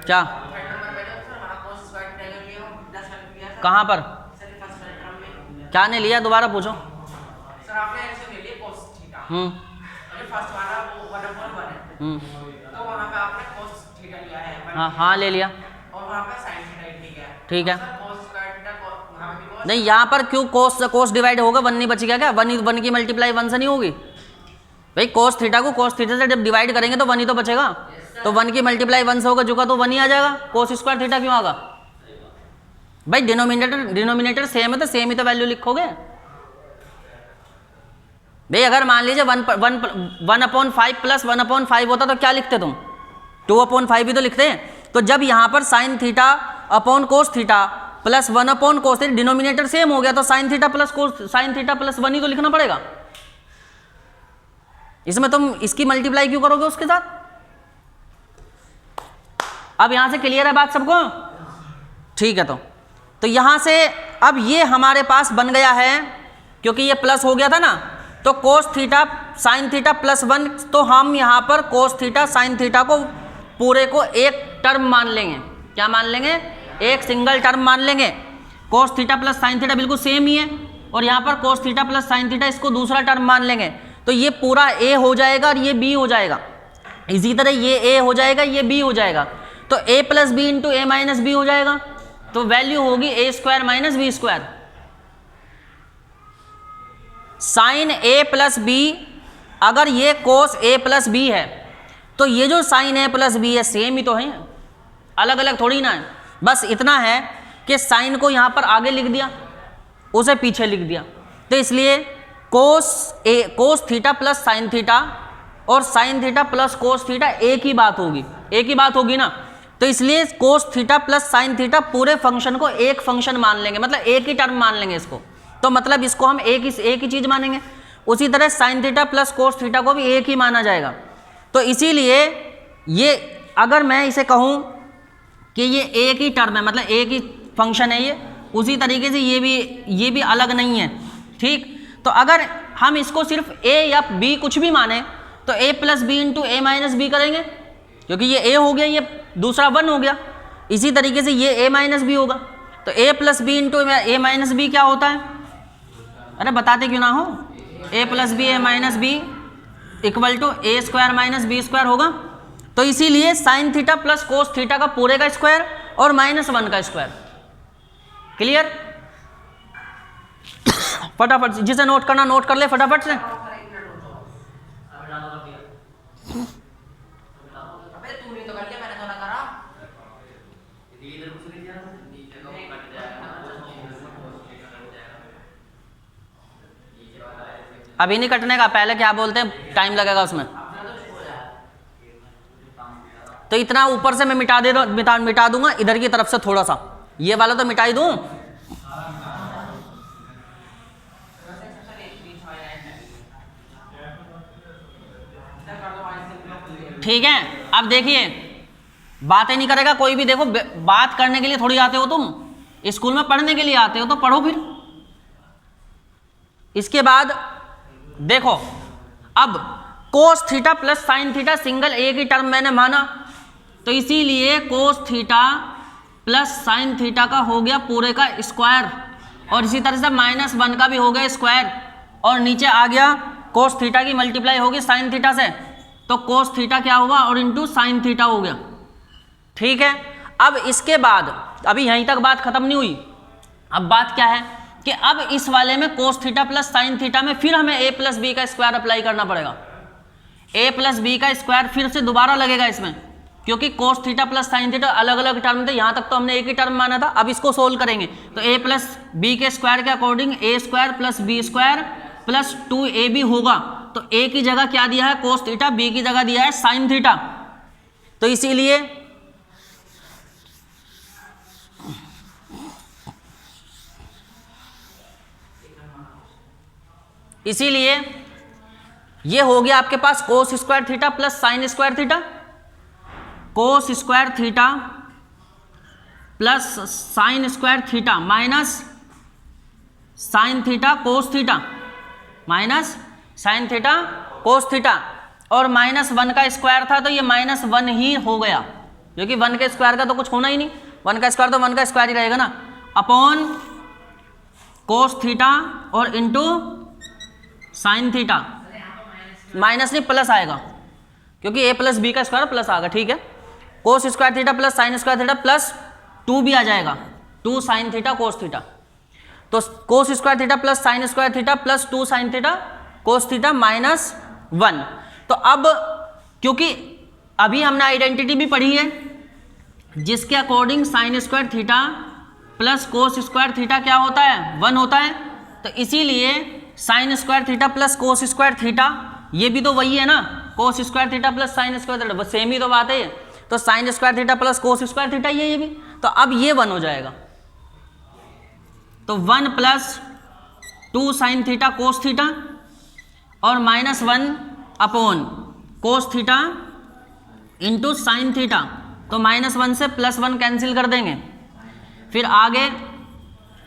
क्या कहाँ पर क्या ने लिया, दोबारा पूछो। सर आपने ऐसे ले लिए cos थीटा, अभी फर्स्ट वाला वो 1/1 है, तो वहाँ पे आपने cos थीटा लिया है, हाँ ले लिया, और वहाँ पे sin थीटा लिया है। ठीक है, cos स्क्वायर थीटा वहाँ पे भी नहीं यहाँ पर क्यों cos डिवाइड होगा, 1 नहीं बचेगा क्या, 1 की मल्टीप्लाई 1 से नहीं होगी भाई, cos थीटा को cos थीटा से जब डिवाइड करेंगे तो 1 ही तो बचेगा, तो 1 की मल्टीप्लाई 1 से होगा, जो का तो 1 ही आ जाएगा, cos स्क्वायर थीटा क्यों आगा भाई, डिनोमिनेटर सेम है तो सेम ही तो वैल्यू लिखोगे भाई। अगर मान लीजिए 1/5 + 1/5 होता तो क्या लिखते तुम, 2/5 ही तो लिखते हैं। तो जब यहाँ पर sin थीटा upon cos theta plus 1/cos theta, denominator same हो गया, तो sin theta plus sin theta plus 1 ही तो लिखना पड़ेगा। इसमें तुम इसकी मल्टीप्लाई क्यों करोगे उसके साथ। अब यहां से क्लियर है बात सबको, ठीक है। तो यहां से अब ये हमारे पास बन गया है, क्योंकि ये प्लस हो गया था ना, तो cos theta sin theta plus 1, तो हम यहां पर cos थीटा sin थीटा को पूरे को एक टर्म मान लेंगे। क्या मान लेंगे, एक सिंगल टर्म मान लेंगे। cos theta plus sin theta बिल्कुल सेम ही है, और यहाँ पर cos theta plus sin theta इसको दूसरा टर्म मान लेंगे, तो ये पूरा a हो जाएगा और ये b हो जाएगा। इसी तरह ये a हो जाएगा, ये b हो जाएगा, तो a plus B into A minus B हो जाएगा, तो वैल्यू होगी a square minus B square. Sine a plus B, अगर ये cos a प्लस बी है तो ये जो साइन a प्लस बी है सेम ही तो है, अलग अलग थोड़ी ना है। बस इतना है कि साइन को यहां पर आगे लिख दिया, उसे पीछे लिख दिया, तो इसलिए cos theta plus sine theta और sine theta plus cos theta एक ही बात होगी, एक ही बात होगी ना। तो इसलिए cos theta plus sine theta पूरे फंक्शन को एक फंक्शन मान लेंगे, मतलब एक ही टर्म मान लेंगे इसको, तो मतलब इसको हम एक ही चीज मानेंगे। उसी तरह sign theta plus cos theta को भी एक ही माना जाएगा। तो इसीलिए ये अगर मैं इसे कहूं कि ये एक ही टर्म है, मतलब एक ही फंक्शन है ये, उसी तरीके से ये भी अलग नहीं है, ठीक। तो अगर हम इसको सिर्फ a या b कुछ भी माने तो a plus B into A minus B करेंगे, क्योंकि ये a हो गया, ये दूसरा 1 हो गया। इसी तरीके से ये a माइनस बी होगा, तो a plus B into A minus B क्या होता है? अरे बताते क्यों ना हो, a plus B A minus B equal to A square minus B square होगा। तो इसीलिए sine theta plus cos theta का पूरे का स्क्वायर और -1 का स्क्वायर। क्लियर? फटाफट जिसे नोट करना नोट कर ले फटाफट से। तूने तो कर लिया, मैंने तो ना करा। अभी नहीं कटने का, पहले क्या बोलते हैं टाइम लगेगा उसमें। तो इतना ऊपर से मैं मिटा दूंगा, इधर की तरफ से थोड़ा सा ये वाला तो मिटा ही दूं। ठीक है, अब देखिए बातें नहीं करेगा कोई भी। देखो बात करने के लिए थोड़ी आते हो तुम, स्कूल में पढ़ने के लिए आते हो तो पढ़ो फिर। इसके बाद देखो, अब cos theta plus sine theta single एक ही टर्म मैंने माना, तो इसीलिए cos theta plus sine theta का हो गया पूरे का स्क्वायर, और इसी तरह से -1 का भी हो गया स्क्वायर, और नीचे आ गया कोस थीटा की मल्टीप्लाई होगी साइन थीटा से, तो कोस थीटा क्या होगा और इंटू साइन थीटा हो गया। ठीक है, अब इसके बाद अभी यहीं तक बात खत्म नहीं हुई। अब बात क्या है कि अब इस वाले में cos theta plus sine theta में फिर हमें a प्लस बी का स्क्वायर अप्लाई करना पड़ेगा। a प्लस बी का स्क्वायर फिर से दोबारा लगेगा इसमें, क्योंकि cos theta plus sine theta अलग अलग टर्म थे, यहाँ तक तो हमने एक ही टर्म माना था। अब इसको सोल्व करेंगे तो a प्लस बी के स्क्वायर के according a square plus B square plus 2ab होगा। तो a की जगह क्या दिया है कोस थीटा, b की जगह दिया है साइन थीटा। तो इसीलिए ये हो गया आपके पास cos square theta plus sine square theta, cos square theta plus sine square theta minus sine theta cos theta, minus sine theta cos theta, और -1 का स्क्वायर था तो ये -1 ही हो गया, क्योंकि 1 के स्क्वायर का तो कुछ होना ही नहीं, 1 का स्क्वायर तो 1 का स्क्वायर ही रहेगा ना, अपॉन कोस थीटा और इंटू साइन थीटा। माइनस नहीं प्लस आएगा, क्योंकि a प्लस बी का स्क्वायर प्लस आएगा। ठीक है, कोस square theta plus sine square theta plus 2 भी आ जाएगा, 2 साइन थीटा कोस थीटा। तो cos square theta plus sine square theta plus 2 sine theta cos theta -1। तो अब क्योंकि अभी हमने आइडेंटिटी भी पढ़ी है जिसके according sign square theta plus cos square theta क्या होता है 1 होता है, तो इसीलिए sine square theta plus cos square theta ये भी तो वही है ना, कोस square theta plus sine square theta, बस सेम ही तो बात है। तो sign square theta plus cos square theta ये भी, तो अब ये 1 हो जाएगा। तो 1 plus 2 sine theta cos theta और -1 upon cos theta into sine theta, तो -1 से +1 कैंसिल कर देंगे। फिर आगे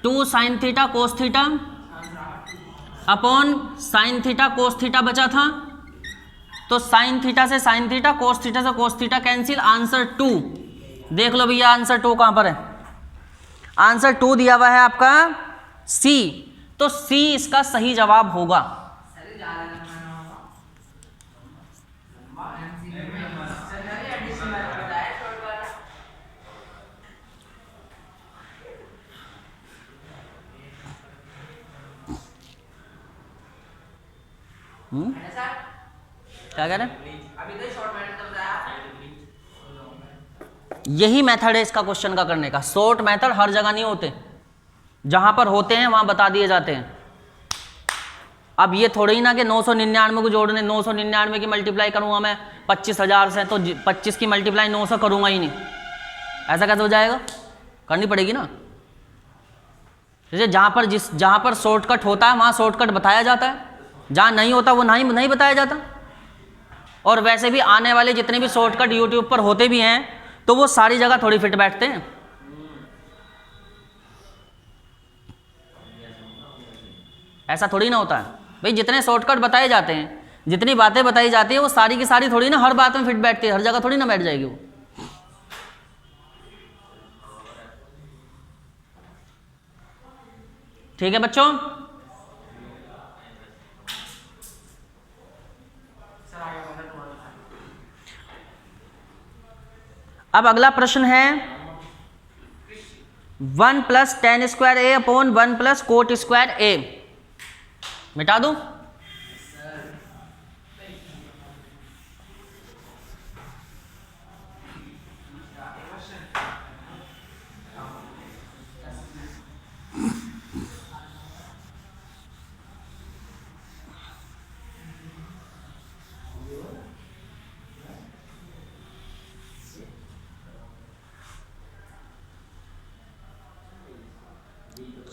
2 sine theta cos theta upon sine theta cos theta बचा था, तो साइन थीटा से साइन थीटा कोस थीटा से कोस थीटा कैंसिल, आंसर 2। देख लो भैया आंसर 2 कहाँ पर है, आंसर 2 दिया हुआ है आपका C, तो C इसका सही जवाब होगा। क्या कह रहे हैं? यही मेथड है इसका क्वेश्चन का करने का। शॉर्ट मेथड हर जगह नहीं होते, जहां पर होते हैं वहां बता दिए जाते हैं। अब ये थोड़ी ही ना कि 999 को जोड़ने 999 की मल्टीप्लाई करूंगा मैं 25,000 से, तो 25 की मल्टीप्लाई 9 से करूंगा ही नहीं, ऐसा कैसे हो जाएगा? करनी पड़ेगी ना। जैसे जहां पर शॉर्टकट होता है वहां शॉर्टकट बताया जाता है, जहां नहीं होता वो नहीं बताया जाता। और वैसे भी आने वाले जितने भी शॉर्टकट यूट्यूब पर होते भी हैं तो वो सारी जगह थोड़ी फिट बैठते हैं। ऐसा थोड़ी ना होता है भाई, जितने शॉर्टकट बताए जाते हैं, जितनी बातें बताई जाती है वो सारी की सारी थोड़ी ना हर बात में फिट बैठती है, हर जगह थोड़ी ना बैठ जाएगी वो। ठीक है बच्चों। सर आगे वाला तो अब अगला प्रश्न है 1 plus tan square A upon 1 plus cot square A. मिटा दूं?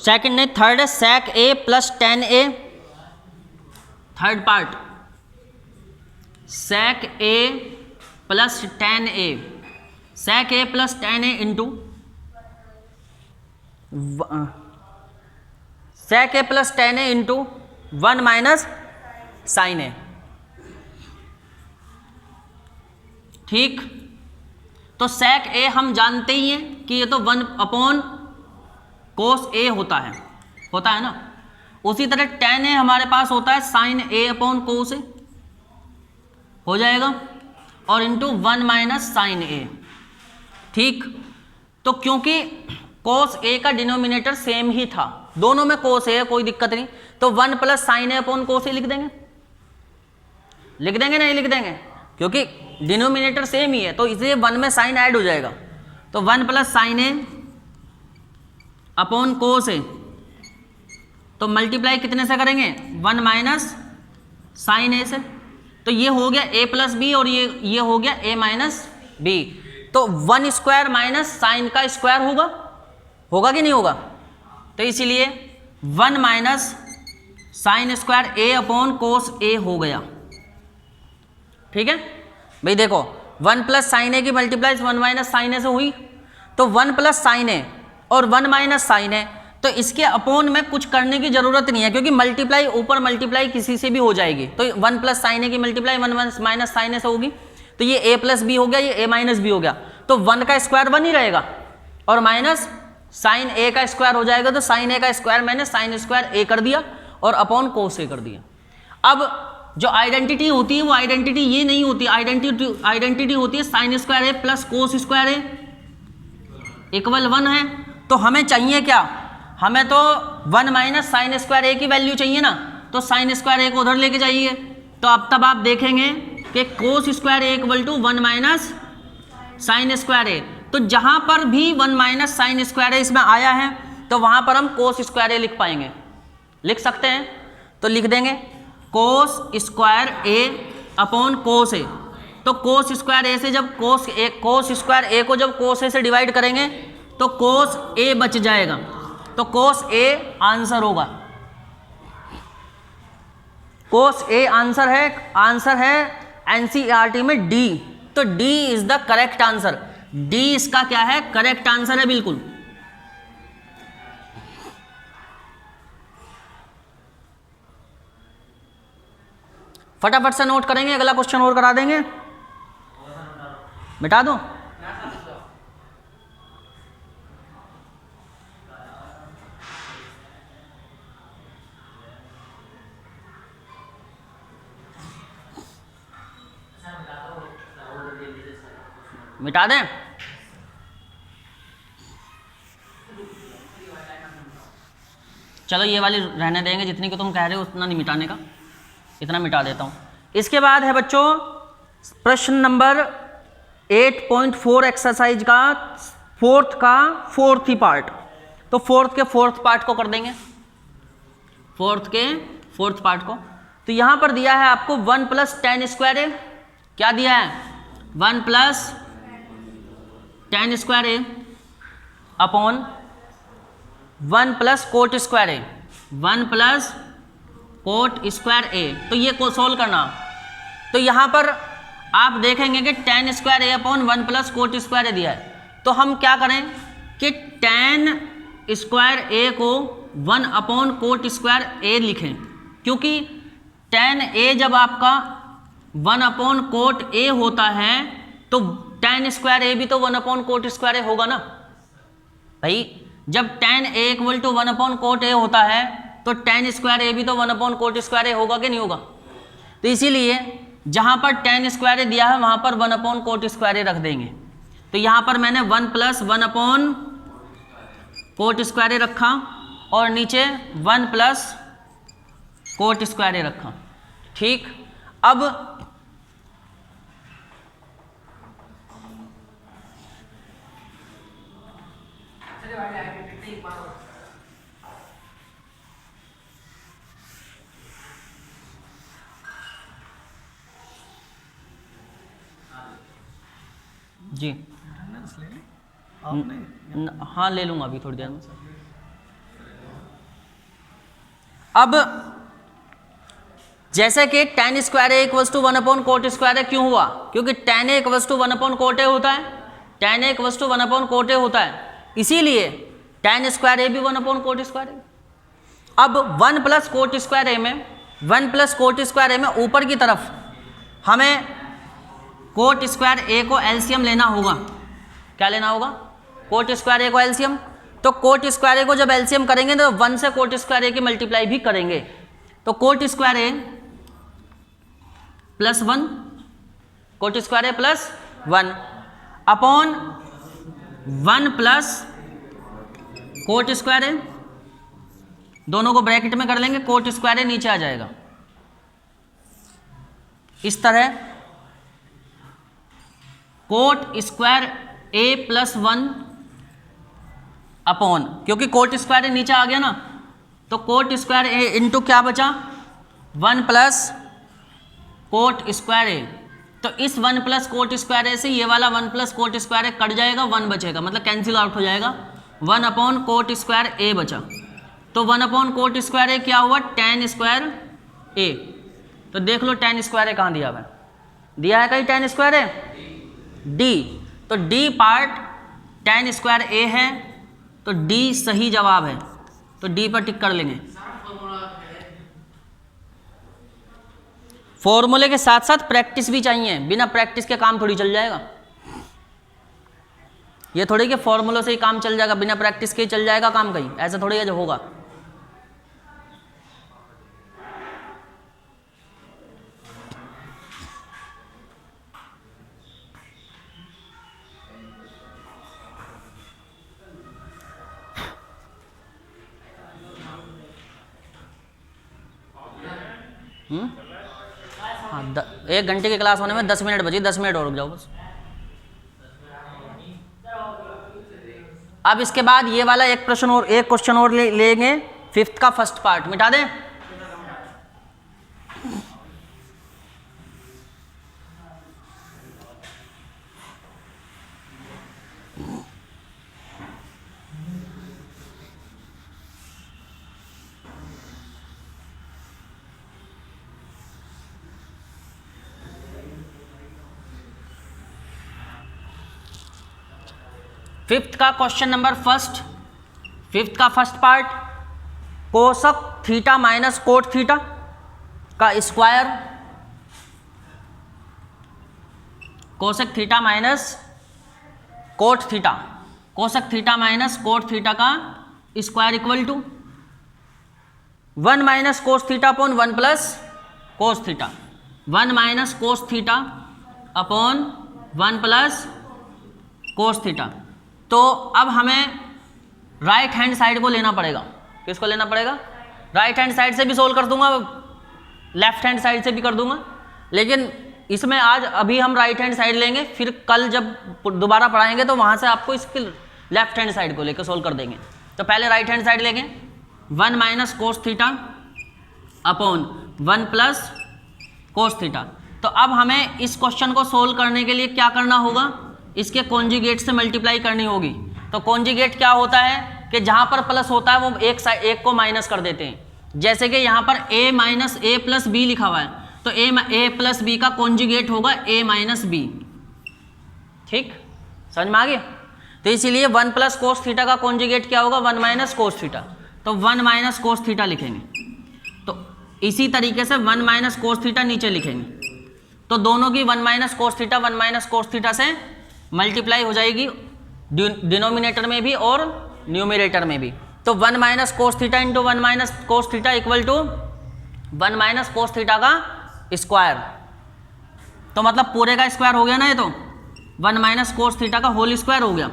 सेकंड है, थर्ड है sec a plus tan A. Third part sec a plus tan A, sec a plus tan A into sec a plus tan A into 1 minus sine A. ठीक, तो sec a हम जानते ही हैं कि ये तो 1 अपॉन कोस ए होता है ना। उसी तरह टेन ए हमारे पास होता है साइन ए अपॉन कोस ए, हो जाएगा, और इंटू 1 माइनस साइन ए। ठीक, तो क्योंकि कोस ए का डिनोमिनेटर सेम ही था, दोनों में कोस ए है, कोई दिक्कत नहीं, तो 1 प्लस साइन ए अपॉन कोस ए लिख देंगे नहीं लिख देंगे, क्योंकि डिनोमिनेटर सेम ही है, तो इसलिए 1 में साइन ऐड हो जाएगा। तो 1 प्लस साइन ए अपॉन कोस ए, तो मल्टीप्लाई कितने से करेंगे? 1 माइनस साइन ए से। तो ये हो गया a प्लस बी और ये हो गया a माइनस बी। तो 1 स्क्वायर माइनस साइन का स्क्वायर होगा कि नहीं होगा? तो इसीलिए 1 minus sine square a upon cos a हो गया। ठीक है भाई, देखो 1 प्लस साइन ए की मल्टीप्लाई 1 माइनस साइन ए से हुई, तो 1 प्लस साइन ए और 1 माइनस साइन है, तो इसके अपोन में कुछ करने की जरूरत नहीं है, क्योंकि मल्टीप्लाई ऊपर मल्टीप्लाई किसी से भी हो जाएगी। तो 1 प्लस साइन ए की मल्टीप्लाई 1 माइनस साइन ए से होगी, तो ये a प्लस बी हो गया, ये a माइनस बी हो गया, तो 1 का स्क्वायर 1 ही रहेगा और माइनस साइन a का स्क्वायर हो जाएगा, तो साइन a का स्क्वायर मैंने साइन स्क्वायर a कर दिया और अपॉन कोस a कर दिया। अब जो आइडेंटिटी होती है वो आइडेंटिटी ये नहीं होती, आइडेंटिटी होती है sine square a plus cos square a equal 1 है। तो हमें चाहिए क्या? हमें तो 1 माइनस साइन स्क्वायर ए की वैल्यू चाहिए ना, तो साइन स्क्वायर ए को उधर लेके जाइए। तो अब तब आप देखेंगे कि cos square A equal to 1 minus sine square A. तो जहां पर भी 1 माइनस साइन स्क्वायर ए इसमें आया है, तो वहां पर हम कोस स्क्वायर ए लिख पाएंगे, लिख सकते हैं। तो लिख देंगे कोस स्क्वायर ए अपॉन कोस ए। तो कोस स्क्वायर ए से जब कोस स्क्वायर ए को जब कोस ए से डिवाइड करेंगे तो कोस ए बच जाएगा, तो कोस ए आंसर होगा। कोस ए आंसर है एनसीईआरटी में डी। तो D is the correct answer, D इसका क्या है? करेक्ट आंसर है बिल्कुल। फटाफट से नोट करेंगे, अगला क्वेश्चन और करा देंगे। मिटा दो? मिटा दें? चलो ये वाली रहने देंगे, जितनी को तुम कह रहे हो उतना नहीं मिटाने का, इतना मिटा देता हूँ। इसके बाद है बच्चों प्रश्न नंबर 8.4 एक्सरसाइज का फोर्थ ही पार्ट। तो फोर्थ के फोर्थ पार्ट को कर देंगे, फोर्थ के फोर्थ पार्ट को। तो यहाँ पर दिया है आपको 1 प्लस टेन स्क्वायर ए। क्या दिया है? 1 plus tan square A upon 1 plus cot square A, 1 plus cot square A. तो ये को सोल्व करना। तो यहाँ पर आप देखेंगे कि ten square A upon 1 plus cot square ए दिया है। तो हम क्या करें कि टेन स्क्वायर ए को 1 अपॉन कोट स्क्वायर ए लिखें, क्योंकि टेन ए जब आपका 1 अपॉन कोट ए होता है तो टेन स्क्वायर ए भी तो 1 अपॉन कोट स्क्वायर ए होगा ना भाई। जब tan a equal to 1 cot A होता है तो tan स्क्वायर ए भी तो 1 कोट स्क्वायर ए होगा कि नहीं होगा। तो इसीलिए जहां पर tan स्क्वायर ए दिया है वहां पर 1 कोट स्क्वायर ए रख देंगे। तो यहां पर मैंने 1 प्लस 1 कोट स्क्वायर ए रखा और नीचे 1 प्लस कोट स्क्वायर ए रखा। ठीक, अब जी हाँ ले लूँगा अभी थोड़ी देर में। अब जैसे कि tan square A equals to 1 cot square A क्यों हुआ, क्योंकि tan A equals to 1 cot A होता है, tan A equals to 1 cot A होता है, इसीलिए tan स्क्वायर ए भी 1 कोट स्क्वायर ए। अब 1 प्लस कोट स्क्वायर ए में 1 प्लस कोट स्क्वायर ए में ऊपर की तरफ हमें कोट स्क्वायर ए को एलसीएम लेना होगा। क्या लेना होगा? कोट स्क्वायर ए को एलसीएम। तो कोट स्क्वायर ए को जब एलसीएम करेंगे तो 1 से कोट स्क्वायर ए की मल्टीप्लाई भी करेंगे। तो cot square A plus 1, cot square A plus 1 upon 1 plus cot square A, दोनों को ब्रैकेट में कर लेंगे, कोट स्क्वायर ए नीचे आ जाएगा। इस तरह coat square A plus 1 upon, क्योंकि कोट स्क्वायर ए नीचे आ गया ना, तो कोट स्क्वायर ए इंटू क्या बचा 1 प्लस कोट स्क्वायर ए। तो इस 1 प्लस कोट स्क्वायर ए से ये वाला 1 प्लस कोट स्क्वायर ए कट जाएगा, 1 बचेगा, मतलब कैंसिल आउट हो जाएगा। 1 अपॉन कोट स्क्वायर ए बचा। तो 1 अपॉन कोट स्क्वायर ए क्या हुआ tan स्क्वायर ए। तो देख लो tan स्क्वायर ए कहाँ दिया हुआ है, दिया है कहीं tan स्क्वायर ए डी। तो डी पार्ट tan स्क्वायर ए है, तो डी सही जवाब है, तो डी पर टिक कर लेंगे। फॉर्मूले के साथ साथ प्रैक्टिस भी चाहिए, बिना प्रैक्टिस के काम थोड़ी चल जाएगा। ये थोड़ी कि फॉर्मूलों से ही काम चल जाएगा, बिना प्रैक्टिस के ही चल जाएगा काम कहीं, ऐसा थोड़ी है जो होगा। हाँ 1 घंटे की क्लास होने में 10 मिनट बची, 10 मिनट और रुक जाओ बस। अब इसके बाद ये वाला एक क्वेश्चन और लेंगे, 5th का फर्स्ट पार्ट मिटा दें। फिफ्थ का क्वेश्चन नंबर फिफ्थ का first part, cosec theta minus cot theta का square, cosec theta minus cot theta, cosec theta minus cot theta का square equal to 1 minus cos theta upon 1 plus cos theta, 1 minus cos theta upon 1 plus cos theta. तो अब हमें राइट हैंड साइड को लेना पड़ेगा। किसको लेना पड़ेगा? राइट हैंड साइड से भी सोल्व कर दूंगा, लेफ्ट हैंड साइड से भी कर दूंगा, लेकिन इसमें आज अभी हम राइट हैंड साइड लेंगे, फिर कल जब दोबारा पढ़ाएंगे तो वहाँ से आपको इसके लेफ्ट हैंड साइड को लेकर सोल्व कर देंगे। तो पहले राइट हैंड साइड लेंगे, 1 minus cos theta upon 1 plus cos theta. तो अब हमें इस क्वेश्चन को सोल्व करने के लिए क्या करना होगा? इसके कॉन्जुगेट से मल्टीप्लाई करनी होगी। तो कॉन्जुगेट क्या होता है कि जहाँ पर प्लस होता है वो एक को माइनस कर देते हैं। जैसे कि यहाँ पर a minus A plus B लिखा हुआ है, तो a प्लस बी का कॉन्जुगेट होगा a माइनस बी। ठीक, समझ में आ गया? तो इसीलिए 1 प्लस कोस थीटा का कॉन्जुगेट क्या होगा? 1 माइनस कोस थीटा। तो 1 माइनस कोस थीटा लिखेंगे। तो इसी तरीके से 1 माइनस कोस थीटा नीचे लिखेंगे। तो दोनों की 1 minus cos theta 1 minus cos theta से मल्टीप्लाई हो जाएगी डिनोमिनेटर में भी और न्यूमिनेटर में भी। तो 1 minus cos theta into 1 minus cos theta equal to 1 minus cos theta का स्क्वायर। तो मतलब पूरे का स्क्वायर हो गया ना, ये तो 1 माइनस कोस थीटा का होल स्क्वायर हो गया।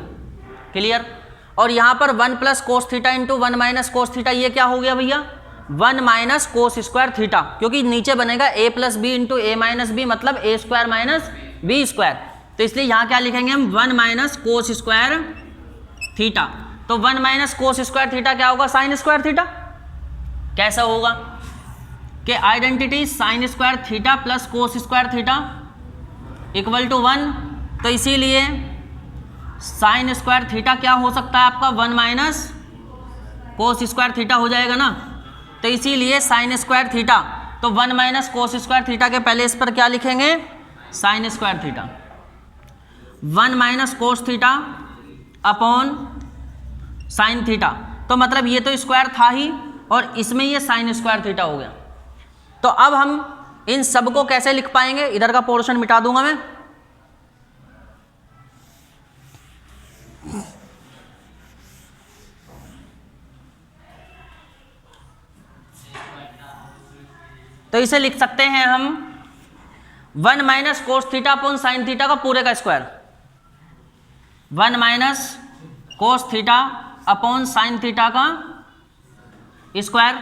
क्लियर। और यहाँ पर 1 plus cos theta into 1 minus cos theta, ये क्या हो गया भैया 1 माइनस कोस स्क्वायर थीटा, क्योंकि नीचे बनेगा a plus B into A minus B, मतलब A square minus B square. तो इसलिए यहाँ क्या लिखेंगे हम 1 माइनस कोस स्क्वायर थीटा। तो 1 माइनस कोस स्क्वायर थीटा क्या होगा साइन स्क्वायर थीटा। कैसा होगा कि identity sine square theta plus cos square theta equal to 1। तो इसीलिए साइन स्क्वायर थीटा क्या हो सकता है आपका 1 माइनस कोस स्क्वायर थीटा हो जाएगा ना। तो इसीलिए साइन स्क्वायर थीटा, तो 1 माइनस कोस स्क्वायर थीटा के पहले इस पर क्या लिखेंगे sign square theta, 1 minus cos theta upon sine theta. तो मतलब ये तो स्क्वायर था ही और इसमें ये साइन स्क्वायर थीटा हो गया। तो अब हम इन सब को कैसे लिख पाएंगे, इधर का पोर्शन मिटा दूंगा मैं। तो इसे लिख सकते हैं हम 1 minus cos theta upon sine theta का पूरे का square, 1 minus cos theta upon sine theta का स्क्वायर,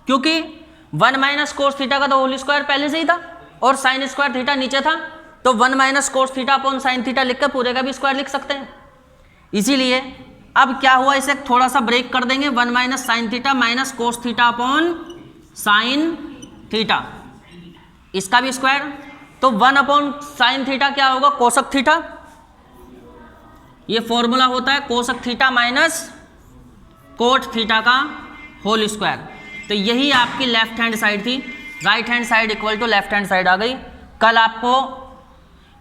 क्योंकि 1 माइनस कोस थीटा का तो होल स्क्वायर पहले से ही था और साइन स्क्वायर थीटा नीचे था। तो 1 minus cos theta upon sine theta लिख कर पूरे का भी स्क्वायर लिख सकते हैं। इसीलिए अब क्या हुआ, इसे थोड़ा सा ब्रेक कर देंगे, 1 minus sine theta minus cos theta upon sine theta, इसका भी स्क्वायर। तो 1 अपॉन साइन थीटा क्या होगा कोसक थीटा, ये फॉर्मूला होता है cosec theta minus cot theta का होल स्क्वायर। तो यही आपकी लेफ्ट हैंड साइड थी, right hand side equal to left hand side आ गई। कल आपको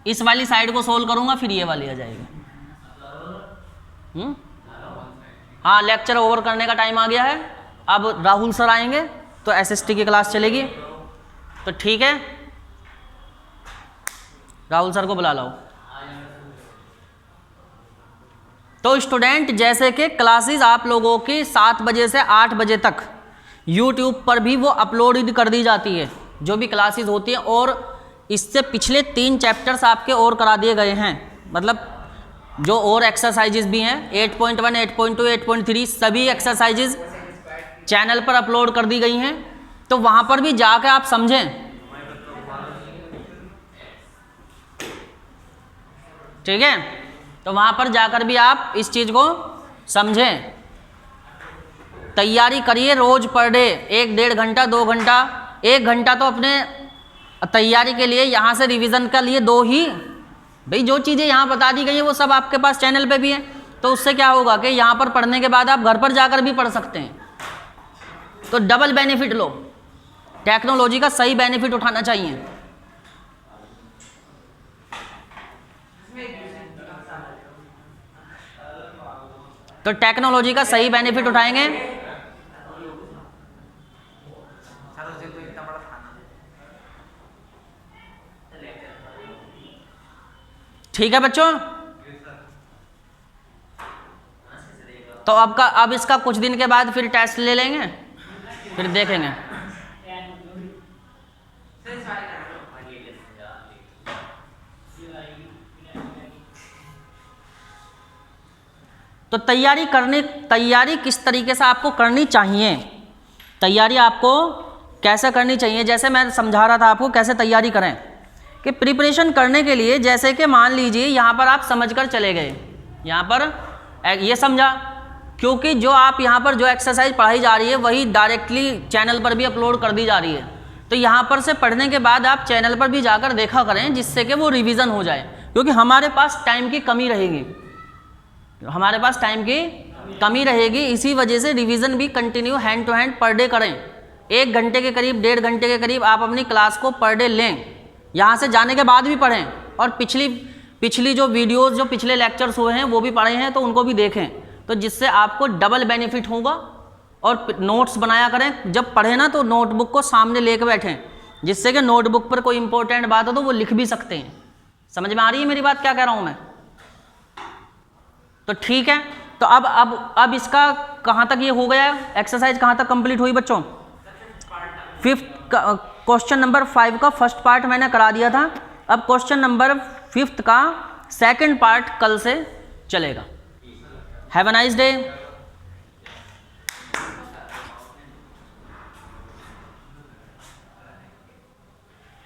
इस वाली साइड को सोल्व करूंगा, फिर ये वाली आ जाएगी। हाँ, लेक्चर ओवर करने का टाइम आ गया है। अब राहुल सर आएंगे तो एसएसटी की क्लास चलेगी। तो ठीक है, राहुल सर को बुला लाओ। तो स्टूडेंट, जैसे कि क्लासेस आप लोगों की 7 बजे से 8 बजे तक यूट्यूब पर भी वो अपलोड कर दी जाती है, जो भी क्लासेस होती हैं, और इससे पिछले 3 चैप्टर्स आपके और करा दिए गए हैं। मतलब जो और एक्सरसाइजेज भी हैं 8.1, 8.2, 8.3 सभी एक्सरसाइजेज चैनल पर अपलोड कर दी गई हैं। तो वहाँ पर भी जाकर आप समझें, ठीक है। तो वहाँ पर जाकर भी आप इस चीज़ को समझें, तैयारी करिए रोज पर डे 1-1.5 घंटा 2 घंटा 1 घंटा तो अपने तैयारी के लिए, यहाँ से रिवीजन के लिए 2 ही। भाई जो चीज़ें यहाँ बता दी गई है वो सब आपके पास चैनल पे भी है। तो उससे क्या होगा कि यहाँ पर पढ़ने के बाद आप घर पर जाकर भी पढ़ सकते हैं। तो डबल बेनिफिट लो, टेक्नोलॉजी का सही बेनिफिट उठाना चाहिए। तो टेक्नोलॉजी का सही बेनिफिट उठाएंगे। ठीक है बच्चों। तो अब इसका कुछ दिन के बाद फिर टेस्ट ले लेंगे, फिर देखेंगे। तो तैयारी किस तरीके से आपको करनी चाहिए, तैयारी आपको कैसे करनी चाहिए, जैसे मैं समझा रहा था आपको कैसे तैयारी करें। कि प्रिपरेशन करने के लिए जैसे कि मान लीजिए यहाँ पर आप समझकर चले गए, यहाँ पर ये समझा, क्योंकि जो आप यहाँ पर जो एक्सरसाइज पढ़ाई जा रही है वही डायरेक्टली चैनल पर भी अपलोड कर दी जा रही है। तो यहाँ पर से पढ़ने के बाद आप चैनल पर भी जाकर देखा करें, जिससे कि वो रिवीजन हो जाए। क्योंकि हमारे पास टाइम की कमी रहेगी, हमारे पास टाइम की कमी रहेगी, इसी वजह से रिवीजन भी continue hand to hand per day करें। 1 घंटे के करीब 1.5 घंटे के करीब आप अपनी क्लास को पर डे लें, यहाँ से जाने के बाद भी पढ़ें, और पिछली जो वीडियोस जो पिछले लेक्चर्स हुए हैं वो भी पढ़े हैं तो उनको भी देखें। तो जिससे आपको डबल बेनिफिट होगा। और नोट्स बनाया करें, जब पढ़ें ना तो नोटबुक को सामने लेकर बैठें, जिससे कि नोटबुक पर कोई इंपॉर्टेंट बात हो तो वो लिख भी सकते हैं। समझ में आ रही है मेरी बात, क्या कह रहा हूँ मैं? तो ठीक है, तो अब इसका कहाँ तक ये हो गया, एक्सरसाइज कहाँ तक कंप्लीट हुई बच्चों? फिफ्थ क्वेश्चन नंबर 5 का फर्स्ट पार्ट मैंने करा दिया था। अब क्वेश्चन नंबर 5 का सेकंड पार्ट कल से चलेगा। Have a nice day.